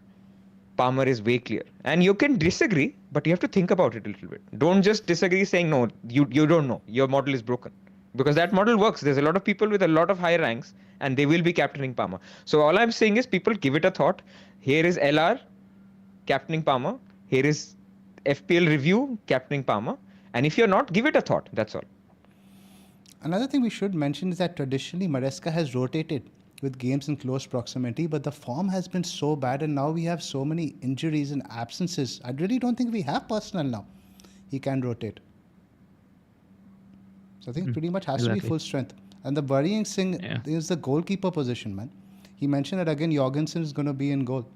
Palmer is way clear. And you can disagree, but you have to think about it a little bit. Don't just disagree saying, no, you don't know. Your model is broken. Because that model works. There's a lot of people with a lot of high ranks and they will be captaining Palmer. So all I'm saying is people give it a thought. Here is LR captaining Palmer. Here is FPL review, captaining Palmer. And if you're not, give it a thought. That's all. Another thing we should mention is that traditionally Maresca has rotated with games in close proximity, but the form has been so bad and now we have so many injuries and absences. I really don't think we have personnel now. He can rotate. So I think it pretty much has to be full strength. And the worrying thing is the goalkeeper position, man. He mentioned that again, Jorgensen is going to be in goal.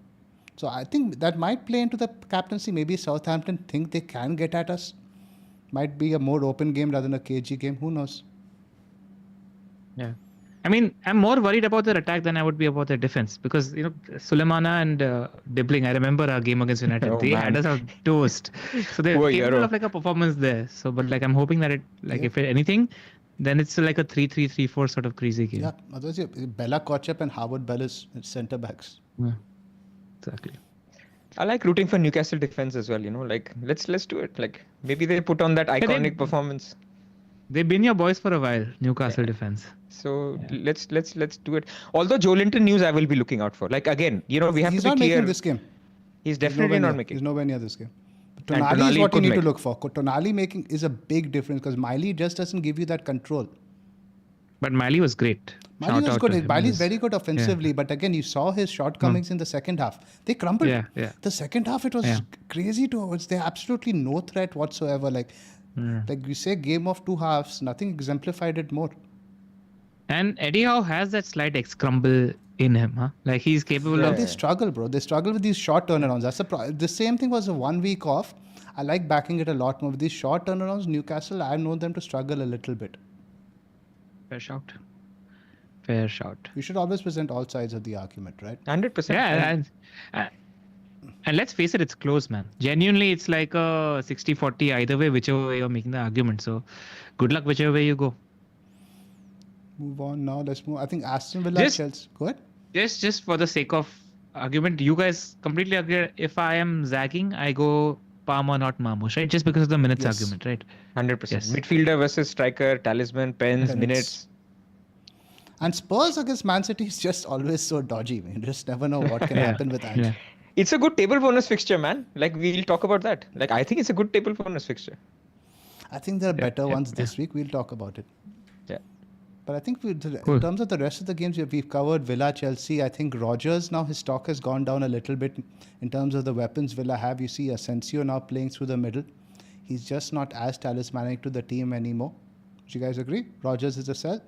So I think that might play into the captaincy. Maybe Southampton think they can get at us. Might be a more open game rather than a cagey game. Who knows? Yeah. I mean, I'm more worried about their attack than I would be about their defense because, Sulemana and Dibbling, I remember our game against United. They had us on toast. So they're capable of like a performance there. So, but like I'm hoping that if anything, then it's like a 3-3-3-4 sort of crazy game. Yeah, otherwise Bella Kochep and Howard Bellis centre backs. Yeah, exactly. I like rooting for Newcastle defense as well. Like let's do it. Like maybe they put on that iconic performance. They've been your boys for a while, Newcastle defense. So let's do it. Although Joe Linton news I will be looking out for. Like again, we have to be clear. He's not making this game. He's definitely not making. He's nowhere near this game. But Tonali is what you need to look for. Tonali making is a big difference because Miley just doesn't give you that control. But Miley was great. Miley was good. Miley is very good offensively, but again, you saw his shortcomings in the second half. They crumbled. Yeah. The second half, it was crazy towards. They absolutely no threat whatsoever. Like you say, game of two halves. Nothing exemplified it more. And Eddie Howe has that slight ex-crumble in him, huh? Like he's capable of. They struggle, bro. They struggle with these short turnarounds. That's the same thing was a 1 week off. I like backing it a lot more. With these short turnarounds, Newcastle, I've known them to struggle a little bit. Fair shout. We should always present all sides of the argument, right? 100%. Yeah, and let's face it, it's close, man. Genuinely, it's like a 60-40 either way, whichever way you're making the argument. So, good luck whichever way you go. Move on now. Let's move. I think Aston Villa, Chelsea. Go ahead. Just for the sake of argument, you guys completely agree. If I am zagging, I go Palmer, not Marmoush, right? Just because of the minutes argument, right? 100%. Yes. Midfielder versus striker, talisman, pens, minutes. And Spurs against Man City is just always so dodgy. Man. You just never know what can happen with that. Yeah. It's a good table bonus fixture, man. Like we'll talk about that. Like I think it's a good table bonus fixture. I think there are better ones this week. We'll talk about it. Yeah. But I think in terms of the rest of the games we've covered, Villa, Chelsea. I think Rodgers now his stock has gone down a little bit in terms of the weapons Villa have. You see Asensio now playing through the middle. He's just not as talismanic to the team anymore. Do you guys agree? Rodgers is a sell.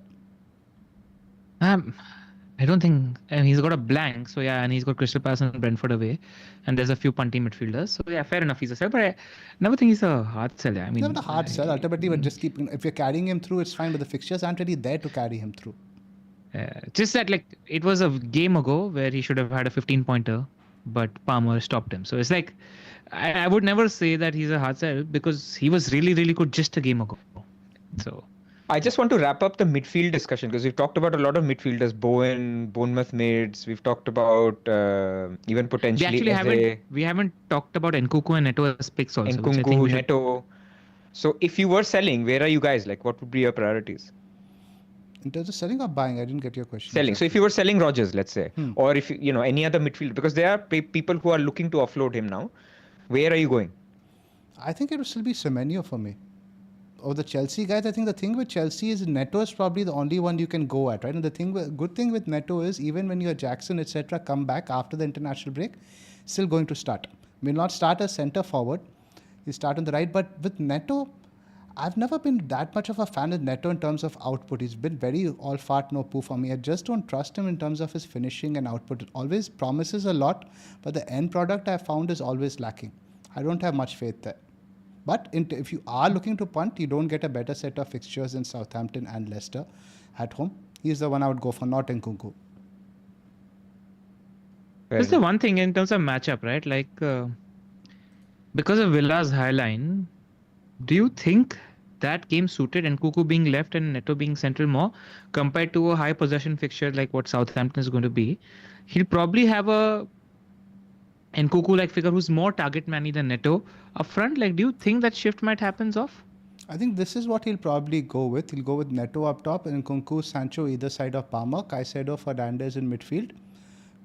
I don't think he's got a blank. So and he's got Crystal Palace and Brentford away, and there's a few punty midfielders. So fair enough, he's a sell. But I never think he's a hard sell. I mean, he's not a hard sell ultimately, but just if you're carrying him through, it's fine. But the fixtures aren't really there to carry him through. Just that it was a game ago where he should have had a 15-pointer, but Palmer stopped him. So it's like I would never say that he's a hard sell because he was really, really good just a game ago. So. I just want to wrap up the midfield discussion because we've talked about a lot of midfielders, Bournemouth mids. We've talked about even potentially. We haven't talked about Nkunku and Neto as picks also. Nkunku, Neto. So if you were selling, where are you guys? Like, what would be your priorities? In terms of selling or buying, I didn't get your question. Selling. So if you were selling Rodgers, let's say, or if any other midfield, because there are people who are looking to offload him now. Where are you going? I think it will still be Semenyo for me. Or the Chelsea guys, I think the thing with Chelsea is Neto is probably the only one you can go at, right? And the good thing with Neto is even when your Jackson, etc., come back after the international break, still going to start. Will not start as centre forward. He start on the right, but with Neto, I've never been that much of a fan of Neto in terms of output. He's been very all fart, no poo for me. I just don't trust him in terms of his finishing and output. It always promises a lot, but the end product I found is always lacking. I don't have much faith there. But if you are looking to punt, you don't get a better set of fixtures in Southampton and Leicester at home. He's the one I would go for, not Nkunku. That's the one thing in terms of matchup, right? Like, because of Villa's high line, do you think that game suited Nkunku being left and Neto being central more compared to a high possession fixture like what Southampton is going to be? He'll probably have a Nkunku-like figure who's more target manny than Neto up front. Like, do you think that shift might happen, Zoph? I think this is what he'll probably go with. He'll go with Neto up top and Nkunku, Sancho either side of Palmer, Caicedo, Fernandes in midfield.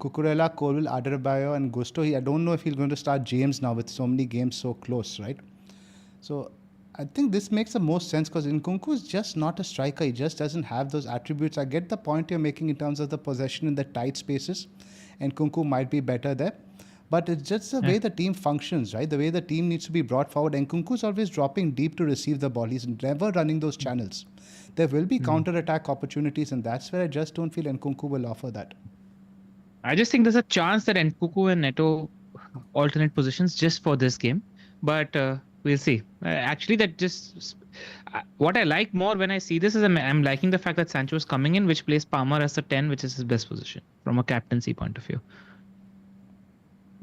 Cucurella, Colville, Adebayo and Gusto. I don't know if he's going to start James now with so many games so close, right? So I think this makes the most sense because Nkunku is just not a striker. He just doesn't have those attributes. I get the point you're making in terms of the possession in the tight spaces. Nkunku might be better there. But it's just the way the team functions, right? The way the team needs to be brought forward. Nkunku's always dropping deep to receive the ball. He's never running those channels. There will be counter-attack opportunities, and that's where I just don't feel Nkunku will offer that. I just think there's a chance that Nkunku and Neto alternate positions just for this game. But we'll see. Actually, that just... what I like more when I see this is I'm liking the fact that Sancho is coming in, which plays Palmer as a 10, which is his best position from a captaincy point of view.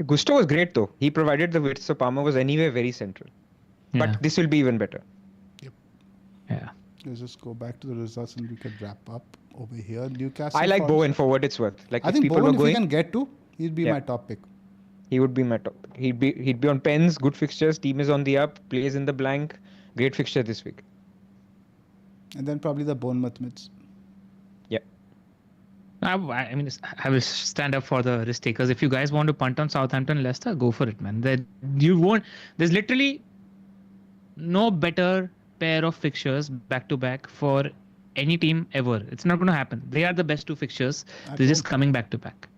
Gusto was great though. He provided the width, so Palmer was anyway very central. Yeah. But this will be even better. Yep. Yeah. Let's just go back to the results and we can wrap up over here. Newcastle. I like Bowen for what it's worth. Like I if think people Bowen, were going, if we can get to, he'd be my top pick. He would be my top pick. He'd be on pens, good fixtures, team is on the up, plays in the blank, great fixture this week. And then probably the Bournemouth mids. I mean, I will stand up for the risk takers. If you guys want to punt on Southampton, Leicester, go for it, man. There's literally no better pair of fixtures back to back for any team ever. It's not going to happen. They are the best two fixtures. They're just coming back to back.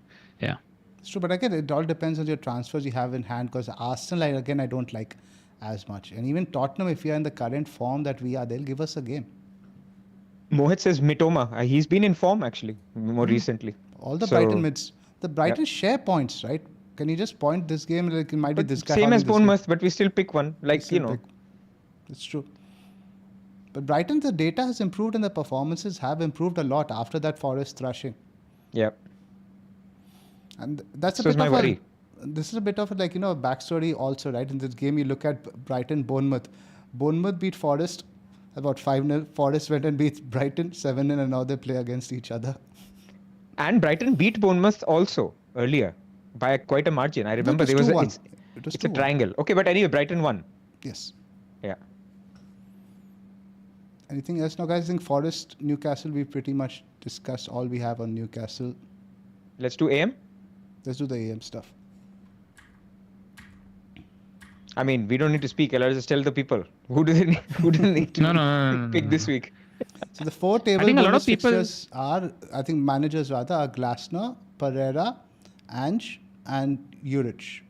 Yeah. It's true, but again, it all depends on your transfers you have in hand because Arsenal, I don't like as much. And even Tottenham, if we are in the current form that we are, they'll give us a game. Mohit says Mitoma. He's been in form actually more recently. All the Brighton mids. The Brighton share points, right? Can you just point this game like it might be this guy? Same as Bournemouth, but we still pick one. Like, It's true. But Brighton, the data has improved and the performances have improved a lot after that Forest thrashing. Yeah. And that's a bit of worry. This is a bit of a backstory also, right? In this game, you look at Brighton, Bournemouth. Bournemouth beat Forest about 5-0. Forest went and beat Brighton 7-0, and now they play against each other. And Brighton beat Bournemouth also earlier by quite a margin. I remember there was it's a triangle. Okay, but anyway, Brighton won. Yes. Yeah. Anything else now, guys? I think Forest, Newcastle, we pretty much discussed all we have on Newcastle. Let's do AM. Let's do the AM stuff. I mean, we don't need to speak. Let's just tell the people who do they need to pick this week. So the four table bonus fixtures are, I think managers rather, are Glasner, Pereira, Ange, and Juric.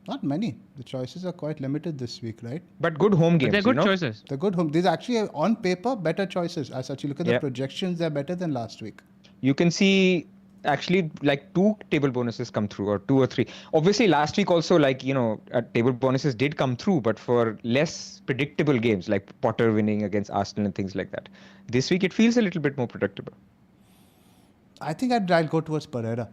Not many. The choices are quite limited this week, right? But good home games. But they're good choices. They're good home. These are actually, on paper, better choices. As such, you look at the projections, they're better than last week. You can see actually like 2 table bonuses come through, or 2 or 3. Obviously, last week also, table bonuses did come through, but for less predictable games like Potter winning against Arsenal and things like that. This week, it feels a little bit more predictable. I think I'll go towards Pereira.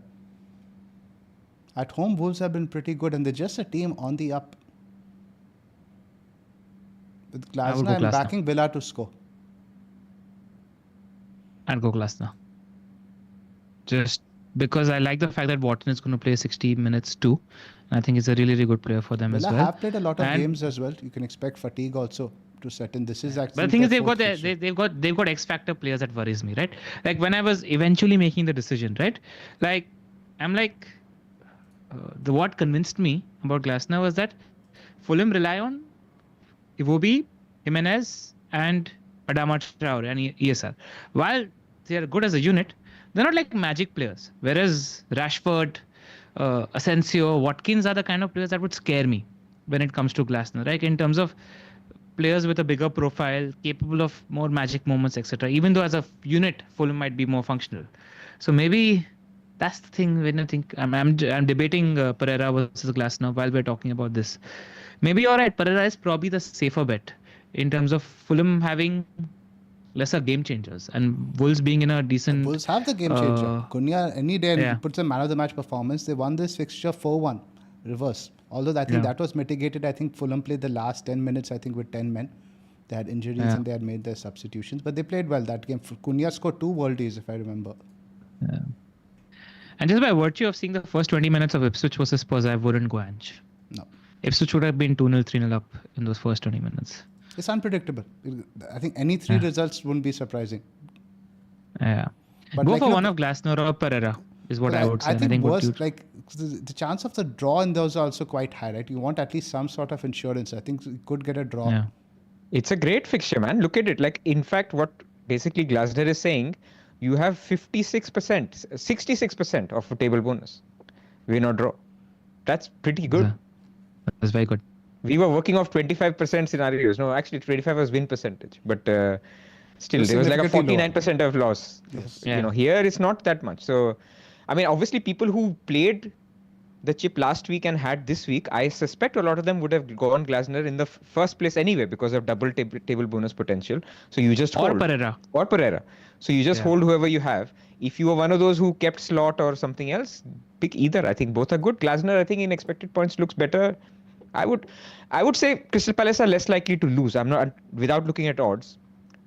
At home, Wolves have been pretty good, and they're just a team on the up. With Glasner, I'm backing Villa to score. I'd go Glasner. Just because I like the fact that Wharton is going to play 60 minutes too. And I think he's a really, really good player for them Villa as well. Have played a lot of games as well. You can expect fatigue also to set in. This is actually. But the thing is, they've got X factor players that worries me, right? Like when I was eventually making the decision, right? Like I'm like, what convinced me about Glasner was that Fulham rely on Iwobi, Jimenez, and Adama Traore and ESR. While they are good as a unit, they're not like magic players. Whereas Rashford, Asensio, Watkins are the kind of players that would scare me when it comes to Glasner, right? In terms of players with a bigger profile, capable of more magic moments, etc. Even though as a unit, Fulham might be more functional. So maybe that's the thing when I think I'm debating Pereira versus Glasner while we're talking about this. Maybe you're right. Pereira is probably the safer bet in terms of Fulham having lesser game changers and Wolves being in a decent. Wolves have the game changer. Cunha any day puts a man of the match performance. They won this fixture 4-1 reverse. Although I think that was mitigated. I think Fulham played the last 10 minutes. I think with 10 men. They had injuries and they had made their substitutions, but they played well that game. Cunha scored 2 worldies if I remember. Yeah. And just by virtue of seeing the first 20 minutes of Ipswich versus Spurs, I wouldn't go Ange. No. Ipswich would have been 2-0, 3-0 up in those first 20 minutes. It's unpredictable. I think any 3 results wouldn't be surprising. Yeah. But Go like, for one of Glasner or Pereira is what I would say. I And think what worst, you'd... like the chance of the draw in those are also quite high, right? You want at least some sort of insurance. I think you could get a draw. Yeah. It's a great fixture, man. Look at it. Like, in fact, what basically Glasner is saying, you have 56%, 66% of a table bonus. Win or draw. That's pretty good. That's very good. We were working off 25% scenarios. No, actually 25 was win percentage. But still, there was like a 49% of loss. Yes. You know, here it's not that much. So, I mean, obviously people who played the chip last week and had this week, I suspect a lot of them would have gone Glasner in the first place anyway because of double table bonus potential. So you just hold. Or Pereira. So you just hold whoever you have. If you are one of those who kept slot or something else, pick either. I think both are good. Glasner, I think in expected points looks better. I would say Crystal Palace are less likely to lose. I'm not, without looking at odds.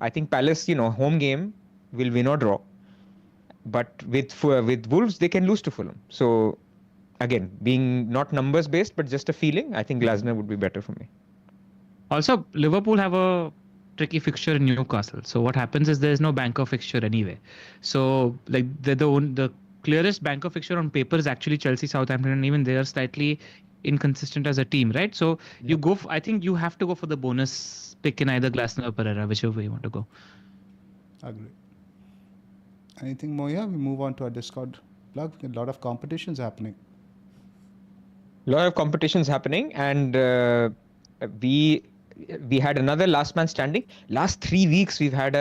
I think Palace, you know, home game will win or draw. But with Wolves, they can lose to Fulham. So again, being not numbers based, but just a feeling, I think Glasner would be better for me. Also, Liverpool have a tricky fixture in Newcastle. So what happens is there's no banker fixture anyway. So like the clearest banker fixture on paper is actually Chelsea, Southampton, and even they are slightly inconsistent as a team, right? So you go. I think you have to go for the bonus pick in either Glasner or Pereira, whichever way you want to go. Agree. Anything more? Yeah, we move on to our Discord plug. A lot of competitions happening. A lot of competitions happening, and we had another last man standing. Last 3 weeks we've had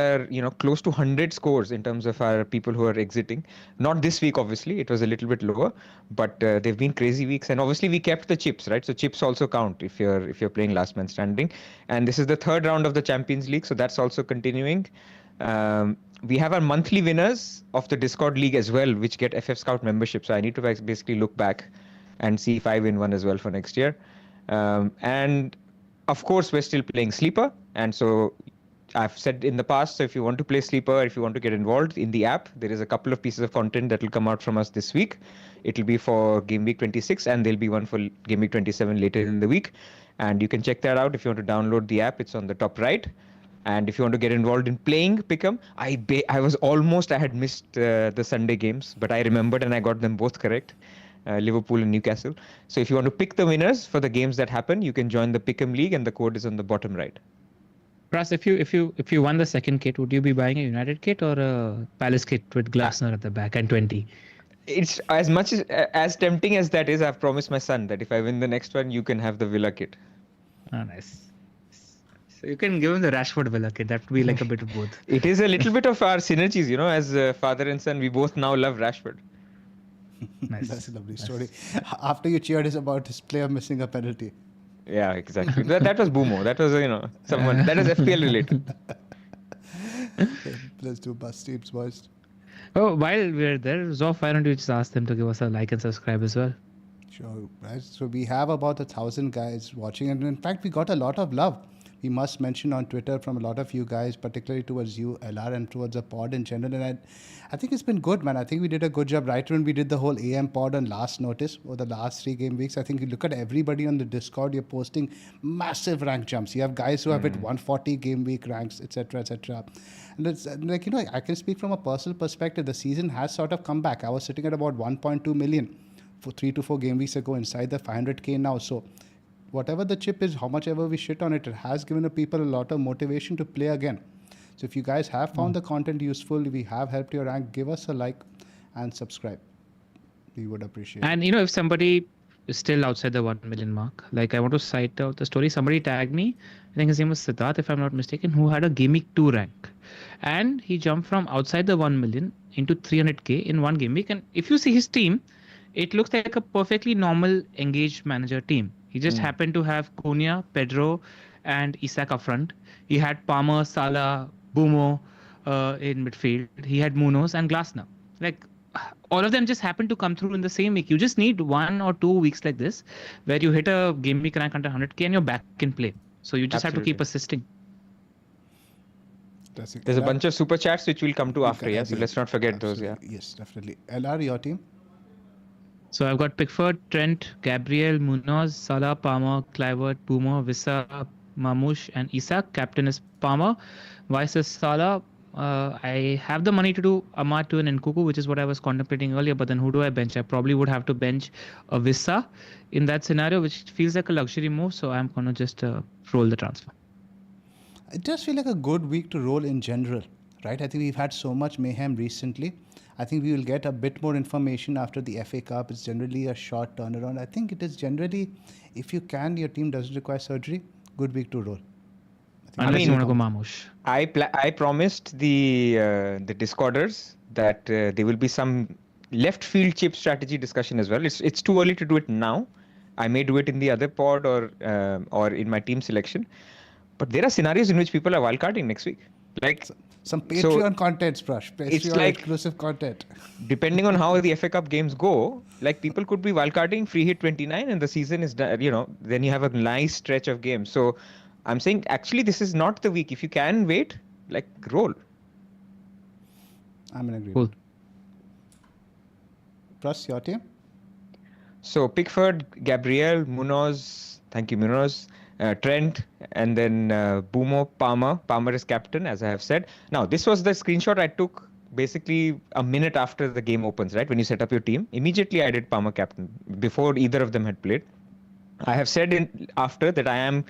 close to 100 scores in terms of our people who are exiting. Not this week, obviously, it was a little bit lower, but they've been crazy weeks. And obviously we kept the chips, right? So chips also count if you're playing last man standing. And this is the third round of the Champions League, so that's also continuing. We have our monthly winners of the Discord League as well, which get FF Scout membership. So I need to basically look back and see if I win one as well for next year. And of course, we're still playing Sleeper. And so I've said in the past, so if you want to play Sleeper, if you want to get involved in the app, there is a couple of pieces of content that will come out from us this week. It'll be for Gameweek 26 and there'll be one for Gameweek 27 later in the week. And you can check that out if you want to download the app. It's on the top right. And if you want to get involved in playing Pick'em, I had missed the Sunday games, but I remembered and I got them both correct. Liverpool and Newcastle. So if you want to pick the winners for the games that happen, you can join the Pick'em League and the code is on the bottom right. Pras, if you won the second kit, would you be buying a United kit or a Palace kit with Glasner at the back and 20? It's as much as tempting as that is. I've promised my son that if I win the next one, you can have the Villa kit. Oh, nice. So you can give him the Rashford Villa kit. That would be like a bit of both. It is a little bit of our synergies, you know, as father and son. We both now love Rashford. Nice. That's a lovely story. After you cheered is about his player missing a penalty. Yeah, exactly. that was Boomo. That was, someone. That is FPL related. Let's do bus teams, boys. Oh, while we're there, Zoph, why don't you just ask them to give us a like and subscribe as well? Sure, right. So we have about 1,000 guys watching, and in fact, we got a lot of love. We must mention on Twitter from a lot of you guys, particularly towards you, LR, and towards the pod in general. And I think it's been good, man. I think we did a good job right when we did the whole AM pod on last notice or the last 3 game weeks. I think you look at everybody on the Discord, you're posting massive rank jumps. You have guys who have hit 140 game week ranks, etc., etc. And it's like, I can speak from a personal perspective. The season has sort of come back. I was sitting at about 1.2 million for 3 to 4 game weeks ago, inside the 500k now. So whatever the chip is, how much ever we shit on it, it has given the people a lot of motivation to play again. So if you guys have found the content useful, we have helped your rank, give us a like and subscribe. We would appreciate it. And if somebody is still outside the 1 million mark, like I want to cite out the story. Somebody tagged me, I think his name was Siddharth, if I'm not mistaken, who had a Gameweek 2 rank. And he jumped from outside the 1 million into 300k in one game week. And if you see his team, it looks like a perfectly normal engaged manager team. He just happened to have Konya, Pedro, and Isak up front. He had Palmer, Salah, Boomo in midfield. He had Munoz and Glasner. Like, all of them just happened to come through in the same week. You just need 1 or 2 weeks like this, where you hit a game week rank under 100k and you're back in play. So you just have to keep assisting. There's a bunch of super chats which we'll come to after, yeah? So let's not forget those, yeah? Yes, definitely. LR, your team? So I've got Pickford, Trent, Gabriel, Munoz, Salah, Palmer, Kluivert, Boomer, Wissa, Mamouche, and Isak. Captain is Palmer. Vice is Salah. I have the money to do Amad to an Nkuku, which is what I was contemplating earlier. But then who do I bench? I probably would have to bench a Vissa in that scenario, which feels like a luxury move. So I'm going to just roll the transfer. It does feel like a good week to roll in general, right? I think we've had so much mayhem recently. I think we will get a bit more information after the FA Cup. It's generally a short turnaround. I think it is generally, if you can, your team doesn't require surgery, good week to roll. Unless you want to go Mamush. I promised the Discorders that there will be some left field chip strategy discussion as well. It's too early to do it now. I may do it in the other pod or in my team selection. But there are scenarios in which people are wildcarding next week. Like some Patreon content, Pras. It's like exclusive content. Depending on how the FA Cup games go, like people could be wildcarding free hit 29 and the season is done, then you have a nice stretch of games. So I'm saying actually this is not the week. If you can wait, like roll. I'm in agreement. Cool. Pras, your team? So Pickford, Gabriel, Munoz, thank you Munoz, Trent, and then Bumo, Palmer. Palmer is captain, as I have said. Now, this was the screenshot I took basically a minute after the game opens, right? When you set up your team. Immediately I did Palmer captain before either of them had played. I have said after that I am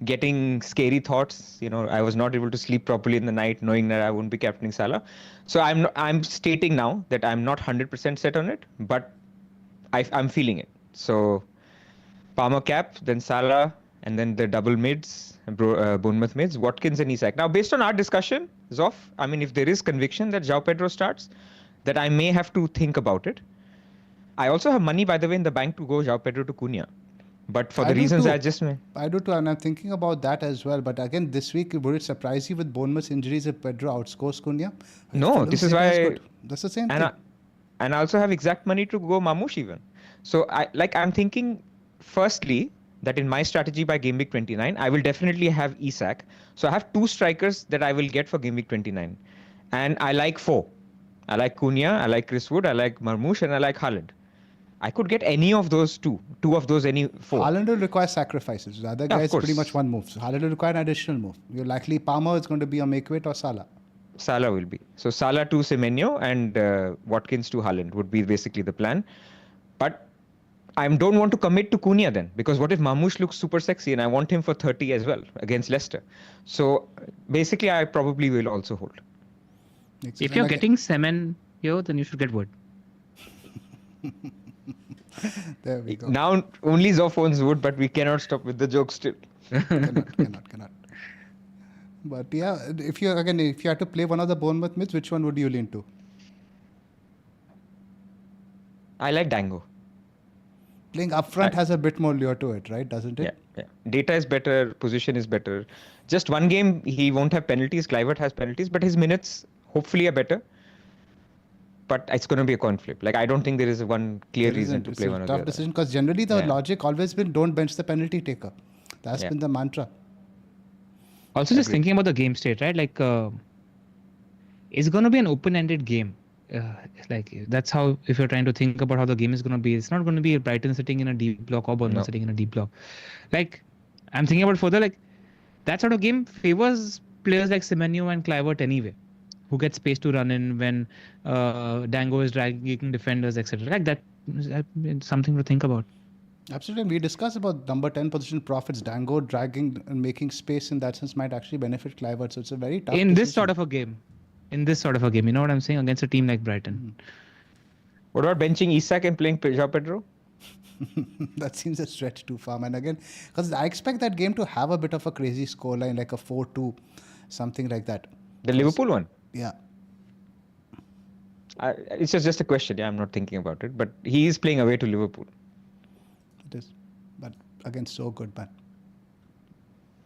getting scary thoughts. I was not able to sleep properly in the night knowing that I wouldn't be captaining Salah. So I'm stating now that I'm not 100% set on it, but I'm feeling it. So Palmer cap, then Salah, and then the double mids, Bournemouth mids, Watkins and Isak. Now, based on our discussion, Zoph, I mean, if there is conviction that João Pedro starts, that I may have to think about it. I also have money, by the way, in the bank to go João Pedro to Cunha. But for the reasons I just made. I do too, and I'm thinking about that as well. But again, this week, would it surprise you with Bournemouth's injuries if Pedro outscores Cunha? No, this is why. That's the same thing. And I also have exact money to go Mamouche even. So I'm thinking, firstly, that in my strategy by Gameweek 29, I will definitely have Isak. So I have 2 strikers that I will get for Gameweek 29. And I like 4. I like Cunha, I like Chris Wood, I like Marmoush, and I like Haaland. I could get any of those 2. 2 of those, any 4. Haaland will require sacrifices. The other guys pretty much one move. So Haaland will require an additional move. You're likely Palmer is going to be a make-weight or Salah. Salah will be. So Salah to Semenyo and Watkins to Haaland would be basically the plan. But I don't want to commit to Cunha then, because what if Mamouche looks super sexy and I want him for 30 as well against Leicester? So basically, I probably will also hold. If you're getting Semen here, then you should get Wood. There we go. Now only Zoph owns Wood, but we cannot stop with the joke still. Cannot. But yeah, if you had to play one of the Bournemouth mids, which one would you lean to? I like Dango. Playing up front has a bit more lure to it, right? Doesn't it? Yeah. Data is better, position is better. Just one game, he won't have penalties. Kluivert has penalties, but his minutes hopefully are better. But it's going to be a coin flip. Like, I don't think there is one clear reason to play one of the other. Tough decision, because generally the logic always been don't bench the penalty taker. That's been the mantra. Also, just thinking about the game state, right? Like, it's going to be an open-ended game. That's how, if you're trying to think about how the game is going to be, it's not going to be Brighton sitting in a deep block or Bournemouth sitting in a deep block. Like, I'm thinking about further, like, that sort of game favors players like Semenyo and Kluivert anyway, who get space to run in when Dango is dragging defenders, etc. Like, that is something to think about. Absolutely. And we discussed about number 10 position profits. Dango dragging and making space in that sense might actually benefit Kluivert. So it's a very tough decision. This sort of a game, you know what I'm saying, against a team like Brighton. What about benching Isak and playing João Pedro? That seems a stretch too far, man. Again, because I expect that game to have a bit of a crazy scoreline, like a 4-2, something like that. The Liverpool one? Yeah. It's just a question. Yeah, I'm not thinking about it. But he is playing away to Liverpool. It is. But again, so good, man.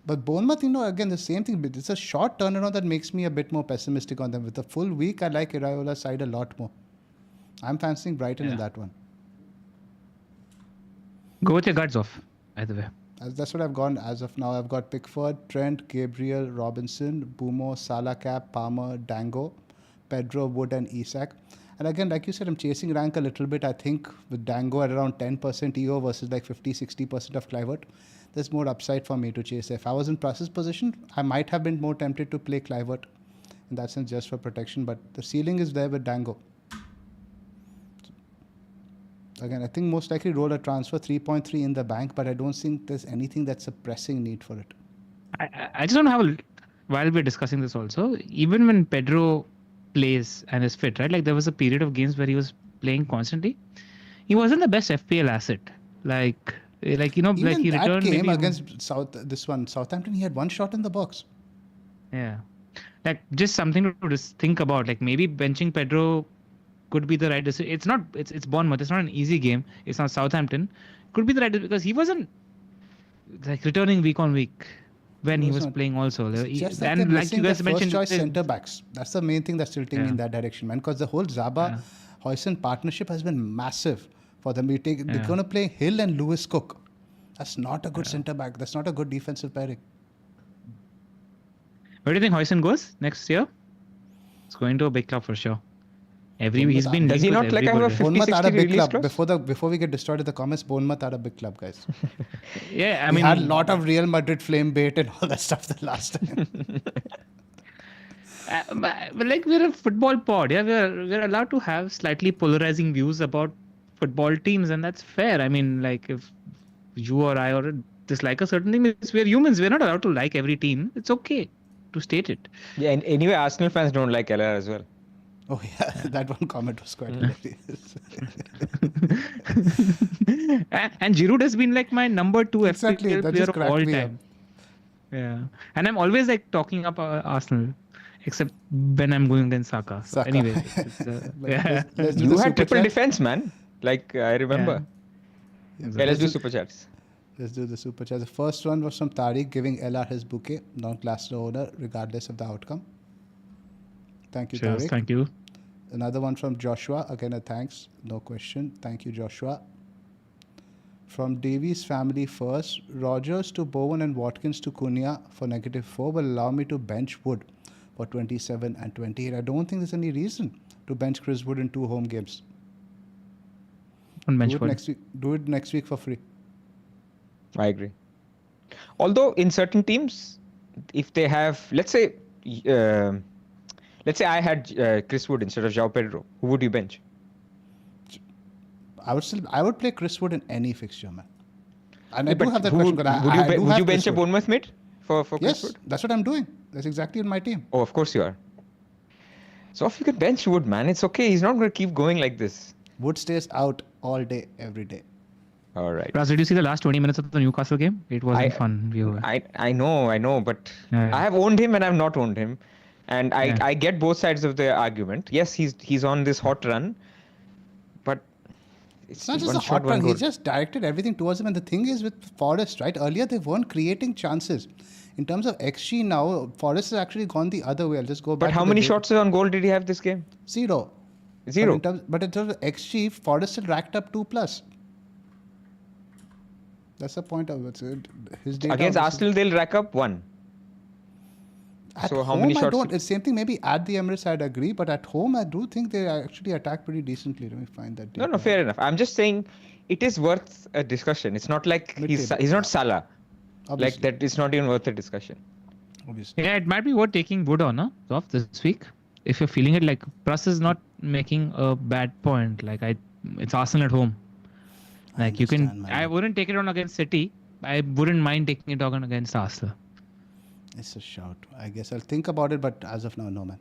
But Bournemouth, again, the same thing. It's a short turnaround that makes me a bit more pessimistic on them. With a full week, I like Iraiola's side a lot more. I'm fancying Brighton in that one. Go with your guts off, either way. That's what I've gone as of now. I've got Pickford, Trent, Gabriel, Robinson, Bumo, Salah cap, Palmer, Dango, Pedro, Wood and Isak. And again, like you said, I'm chasing rank a little bit. I think with Dango at around 10% EO versus like 50-60% of Kluivert, there's more upside for me to chase. If I was in Pras's position, I might have been more tempted to play Kluivert in that sense, just for protection. But the ceiling is there with Dango. Again, I think most likely roll a transfer 3.3 in the bank, but I don't think there's anything that's a pressing need for it. I just want to have while we're discussing this also, even when Pedro plays and is fit, right? Like there was a period of games where he was playing constantly. He wasn't the best FPL asset. Like he Even returned that game maybe against Southampton, he had one shot in the box. Yeah. Like just something to just think about. Like maybe benching Pedro could be the right decision. It's Bournemouth. It's not an easy game. It's not Southampton. Could be the right decision because he wasn't like returning week on week when he was playing also. Just that And they're like you missing their guys mentioned, first choice centre backs. That's the main thing that's tilting me in that direction, man. Because the whole Zaba Hoyson partnership has been massive for them. They're going to play Hill and Lewis Cook. That's not a good centre back. That's not a good defensive pairing. Where do you think Hoyson goes next year? It's going to a big club for sure. He's been. Does he not like have a 50-60 release clause? Before we get destroyed in the comments, Bournemouth are a big club, guys. Yeah, I we mean, had a lot of Real Madrid flame bait and all that stuff the last time. But like we're a football pod, yeah, we're allowed to have slightly polarizing views about football teams, and that's fair. I mean, like if you or I or dislike a certain thing, we're humans. We're not allowed to like every team. It's okay to state it. Yeah, and anyway, Arsenal fans don't like LR as well. Oh yeah, that one comment was quite hilarious. And Giroud has been like my number 2 FPL player of all time. Yeah, and I'm always like talking up Arsenal, except when I'm going against Saka. So anyway, you had triple defense, man. Like I remember. Yeah, let's do super chats. Let's do the super chats. The first one was from Tariq giving LR his bouquet, non-class owner, regardless of the outcome. Thank you, Tariq. Thank you. Another one from Joshua. Again, a thanks. No question. Thank you, Joshua. From Davies family first, Rogers to Bowen and Watkins to Cunha for -4 will allow me to bench Wood for 27 and 28. I don't think there's any reason to bench Chris Wood in 2 home games. Do it next week for free. I agree. Although in certain teams, if they have, let's say I had Chris Wood instead of João Pedro, who would you bench? I would play Chris Wood in any fixture, man. And I do have that question. Would you bench a Bournemouth mid for Chris Wood? Yes, that's what I'm doing. That's exactly in my team. Oh, of course you are. So if you could bench Wood, man, it's okay. He's not going to keep going like this. Wood stays out all day, every day. All right. Pras, did you see the last 20 minutes of the Newcastle game? It wasn't fun. I know, but I have owned him and I've not owned him. And I get both sides of the argument. Yes, he's on this hot run, but it's not just a hot run. He just directed everything towards him. And the thing is with Forest, right? Earlier they weren't creating chances. In terms of XG now, Forest has actually gone the other way. I'll just go back. But how many shots on goal did he have this game? 0. But in terms of XG, Forest still racked up 2+. That's the point of it. His data against Arsenal, they'll rack up 1. So how many shots? It's same thing. Maybe at the Emirates, I'd agree, but at home, I do think they actually attack pretty decently. Let me find that data. No, fair enough. I'm just saying it is worth a discussion. It's not like he's not Salah. Obviously. Like that, it's not even worth a discussion. Obviously. Yeah, it might be worth taking Wood on, Zoph, this week. If you're feeling it, like Pras is not making a bad point. Like it's Arsenal at home. Like you can, I wouldn't take it on against City. I wouldn't mind taking it on against Arsenal. It's a shout. I guess I'll think about it, but as of now, no, man.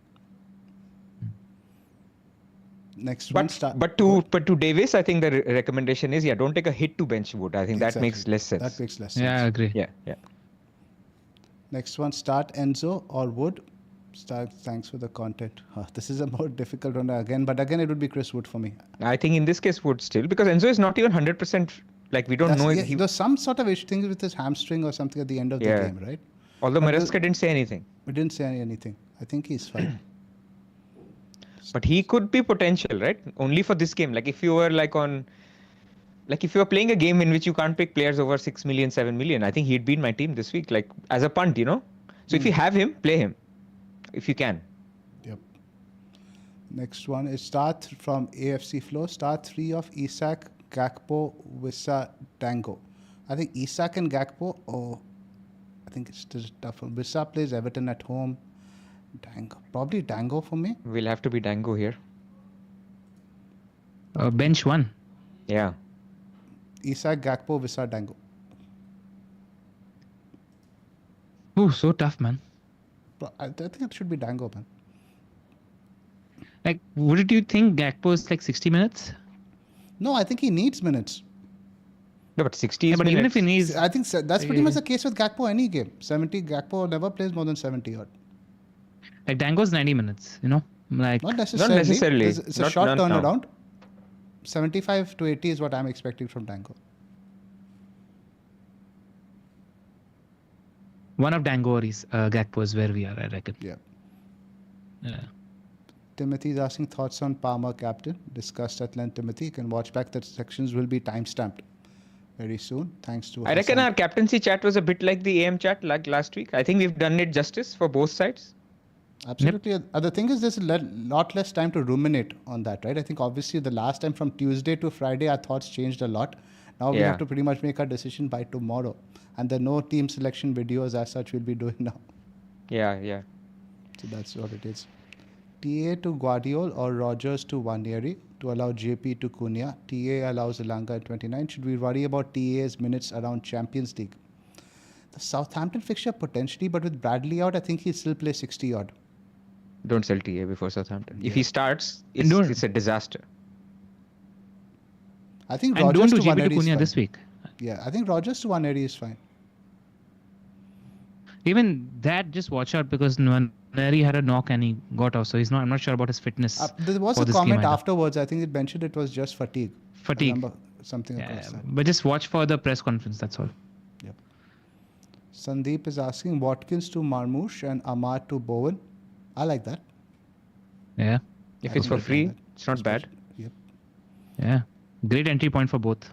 Next one. But to Davis, I think the recommendation is don't take a hit to bench Wood. I think that makes less sense. That makes less sense. Yeah, I agree. Yeah. Next one, start Enzo or Wood. Thanks for the content. This is a more difficult one again, but again, it would be Chris Wood for me. I think in this case, Wood still, because Enzo is not even 100%. Like we don't know. He was some sort of issue thing with his hamstring or something at the end of the game, right? Although Maresca didn't say anything. We didn't say anything. I think he's fine. But he could be potential, right? Only for this game. Like if you were if you were playing a game in which you can't pick players over 6 million, 7 million, I think he'd be in my team this week, like as a punt, So if you have him, play him. If you can. Yep. Next one is start from AFC Flow. Start 3 of Isak, Gakpo, Wissa, Dango. I think Isak and Gakpo, I think it's still tough. Wissa plays Everton at home. Dango. Probably Dango for me. Will have to be Dango here. Bench one. Yeah. Isak, Gakpo, Wissa, Dango. Oh, so tough, man. I think it should be Dango, man. Like, would you think Gakpo is like 60 minutes? No, I think he needs minutes. No, but 60 is Yeah, but even if he needs, I think that's pretty much the case with Gakpo any game. 70, Gakpo never plays more than 70 odd. like Dango's 90 minutes, you know, like Not necessarily. Not necessarily. It's a short turnaround. 75 to 80 is what I'm expecting from Dango. one of Dango or Gakpo is where we are, I reckon. Yeah. Yeah. Timothy is asking thoughts on Palmer captain. Discussed at length, Timothy. You can watch back. The sections will be time-stamped very soon. Thanks to I reckon our captaincy chat was a bit like the AM chat like last week. I think we've done it justice for both sides. Absolutely. Yep. The thing is, there's a lot less time to ruminate on that, right? I think obviously the last time from Tuesday to Friday, our thoughts changed a lot. Now we have to pretty much make our decision by tomorrow. And there are no team selection videos as such we'll be doing now. Yeah. So that's what it is. TA to Guardiola or Rogers to Waneri to allow JP to Cunha. TA allows Elanga at 29. Should we worry about TA's minutes around Champions League? The Southampton fixture potentially, but with Bradley out, I think he'll still play 60 odd. Don't sell TA before Southampton. If he starts, it's a disaster. I think and Rogers don't do to JP to Waneri is Cunha fine. this week. Yeah, I think Rogers to Waneri is fine. Even that, just watch out because Waneri had a knock and he got off. So I'm not sure about his fitness. There was a comment afterwards. I think it mentioned it was just fatigue. I remember something across that. But just watch for the press conference. That's all. Yep. Sandeep is asking Watkins to Marmoush and Ahmad to Bowen. I like that. Yeah. If it's for free, it's not bad. Yep. Yeah. Great entry point for both.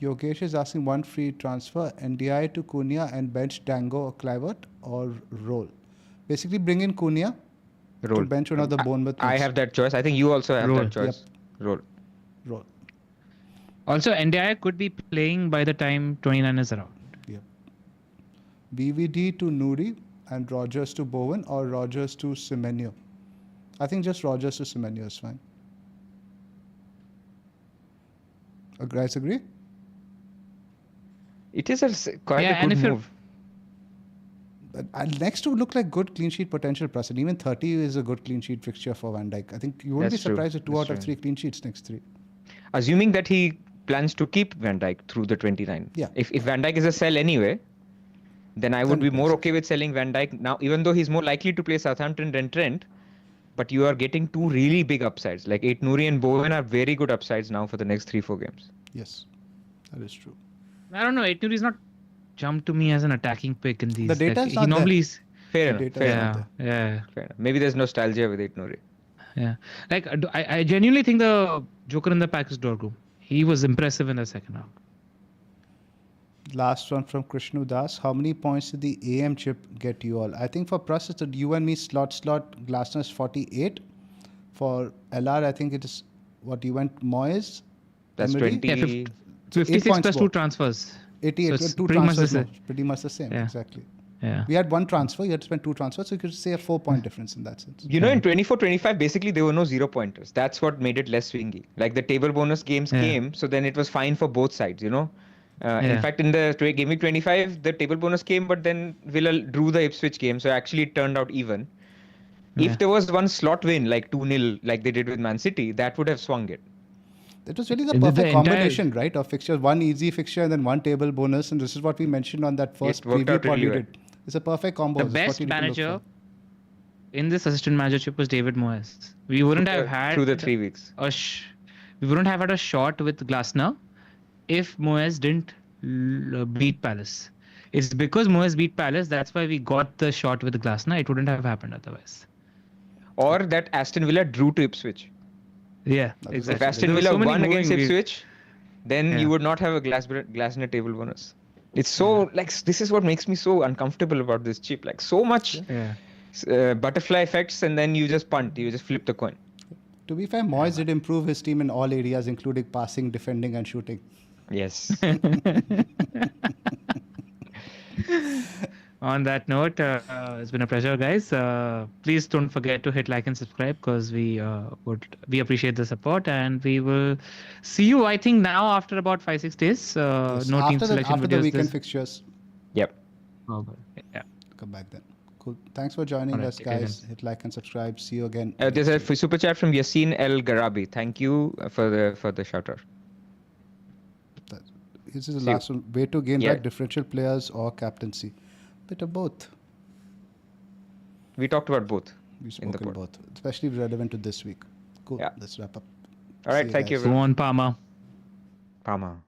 Yogesh is asking one free transfer, NDI to Cunha and bench Dango or Kluivert or roll. Basically bring in Cunha to bench one of the Bournemouth. I have that choice. I think you also have that choice. Yep. Roll. Also, NDI could be playing by the time 29 is around. Yep. BVD to Nouri and Rogers to Bowen or Rogers to Semenyo. I think just Rogers to Semenyo is fine. Guys agree? It is quite a good move. Next to look like good clean sheet potential plus, and even 30 is a good clean sheet fixture for Van Dijk. I think you won't be surprised if 2 out of 3 clean sheets next 3. Assuming that he plans to keep Van Dijk through the 29. Yeah. If Van Dijk is a sell anyway, then I would be more okay with selling Van Dijk now, even though he's more likely to play Southampton than Trent. But you are getting 2 really big upsides. Like Nouri and Bowen are very good upsides now for the next 3-4 games. Yes, that is true. I don't know. Nouri is not jumped to me as an attacking pick in these. The data is not he normally there. Fair enough. Yeah. Fair enough. Maybe there's nostalgia with Nouri. Yeah. Like I genuinely think the joker in the pack is Dorgu. He was impressive in the second half. Last one from Krishnu Das. How many points did the AM chip get you all? I think for Pras, it's you and me slot. Glasner's 48. For LR, I think it is what you went Moyes. That's Emery. 20. 56 plus 2 transfers. 88. So 2 pretty transfers. much Pretty much the same. Yeah. Exactly. Yeah. We had 1 transfer. You had to spend 2 transfers. So you could say a 4-point difference in that sense. You know, in 24-25, basically there were no 0-pointers. That's what made it less swingy. Like the table bonus games came, so then it was fine for both sides, you know. In fact, in the Gameweek 25, the table bonus came, but then Villa drew the Ipswich game, so actually it turned out even. If there was one slot win, like 2-0, like they did with Man City, that would have swung it. It was really the perfect combination, right, of fixtures. 1 easy fixture and then 1 table bonus, and this is what we mentioned on that first preview pod we did. It's a perfect combo. The best manager in this assistant managership was David Moyes. We wouldn't have had through the 3 weeks. We wouldn't have had a shot with Glasner if Moyes didn't beat Palace. It's because Moyes beat Palace, that's why we got the shot with Glasner. It wouldn't have happened otherwise. Or that Aston Villa drew to Ipswich. Yeah, exactly. If Aston Villa won against Ipswich, then you would not have a Glasner table bonus. It's so this is what makes me so uncomfortable about this chip. Like so much butterfly effects, and then you just punt. You just flip the coin. To be fair, Moyes did improve his team in all areas, including passing, defending, and shooting. Yes. On that note, it's been a pleasure, guys. Please don't forget to hit like and subscribe because we appreciate the support, and we will see you. I think now after about 5-6 days. Yes. No team selection After the videos weekend this. fixtures, Yep. Okay. Yeah. come back then. Cool. Thanks for joining Alright, us, take care guys. Hit like and subscribe. See you again. There's a super chat from Yassine El Garabi. Thank you for the shout out. This is the See you. last one. Way to gain Yeah. back differential players or captaincy. Bit of both. We talked about both. We've in the spoken pod. both, especially relevant to this week. Cool. Yeah. Let's wrap up. All right. See Thank you. guys. Go on, Palmer. Parma.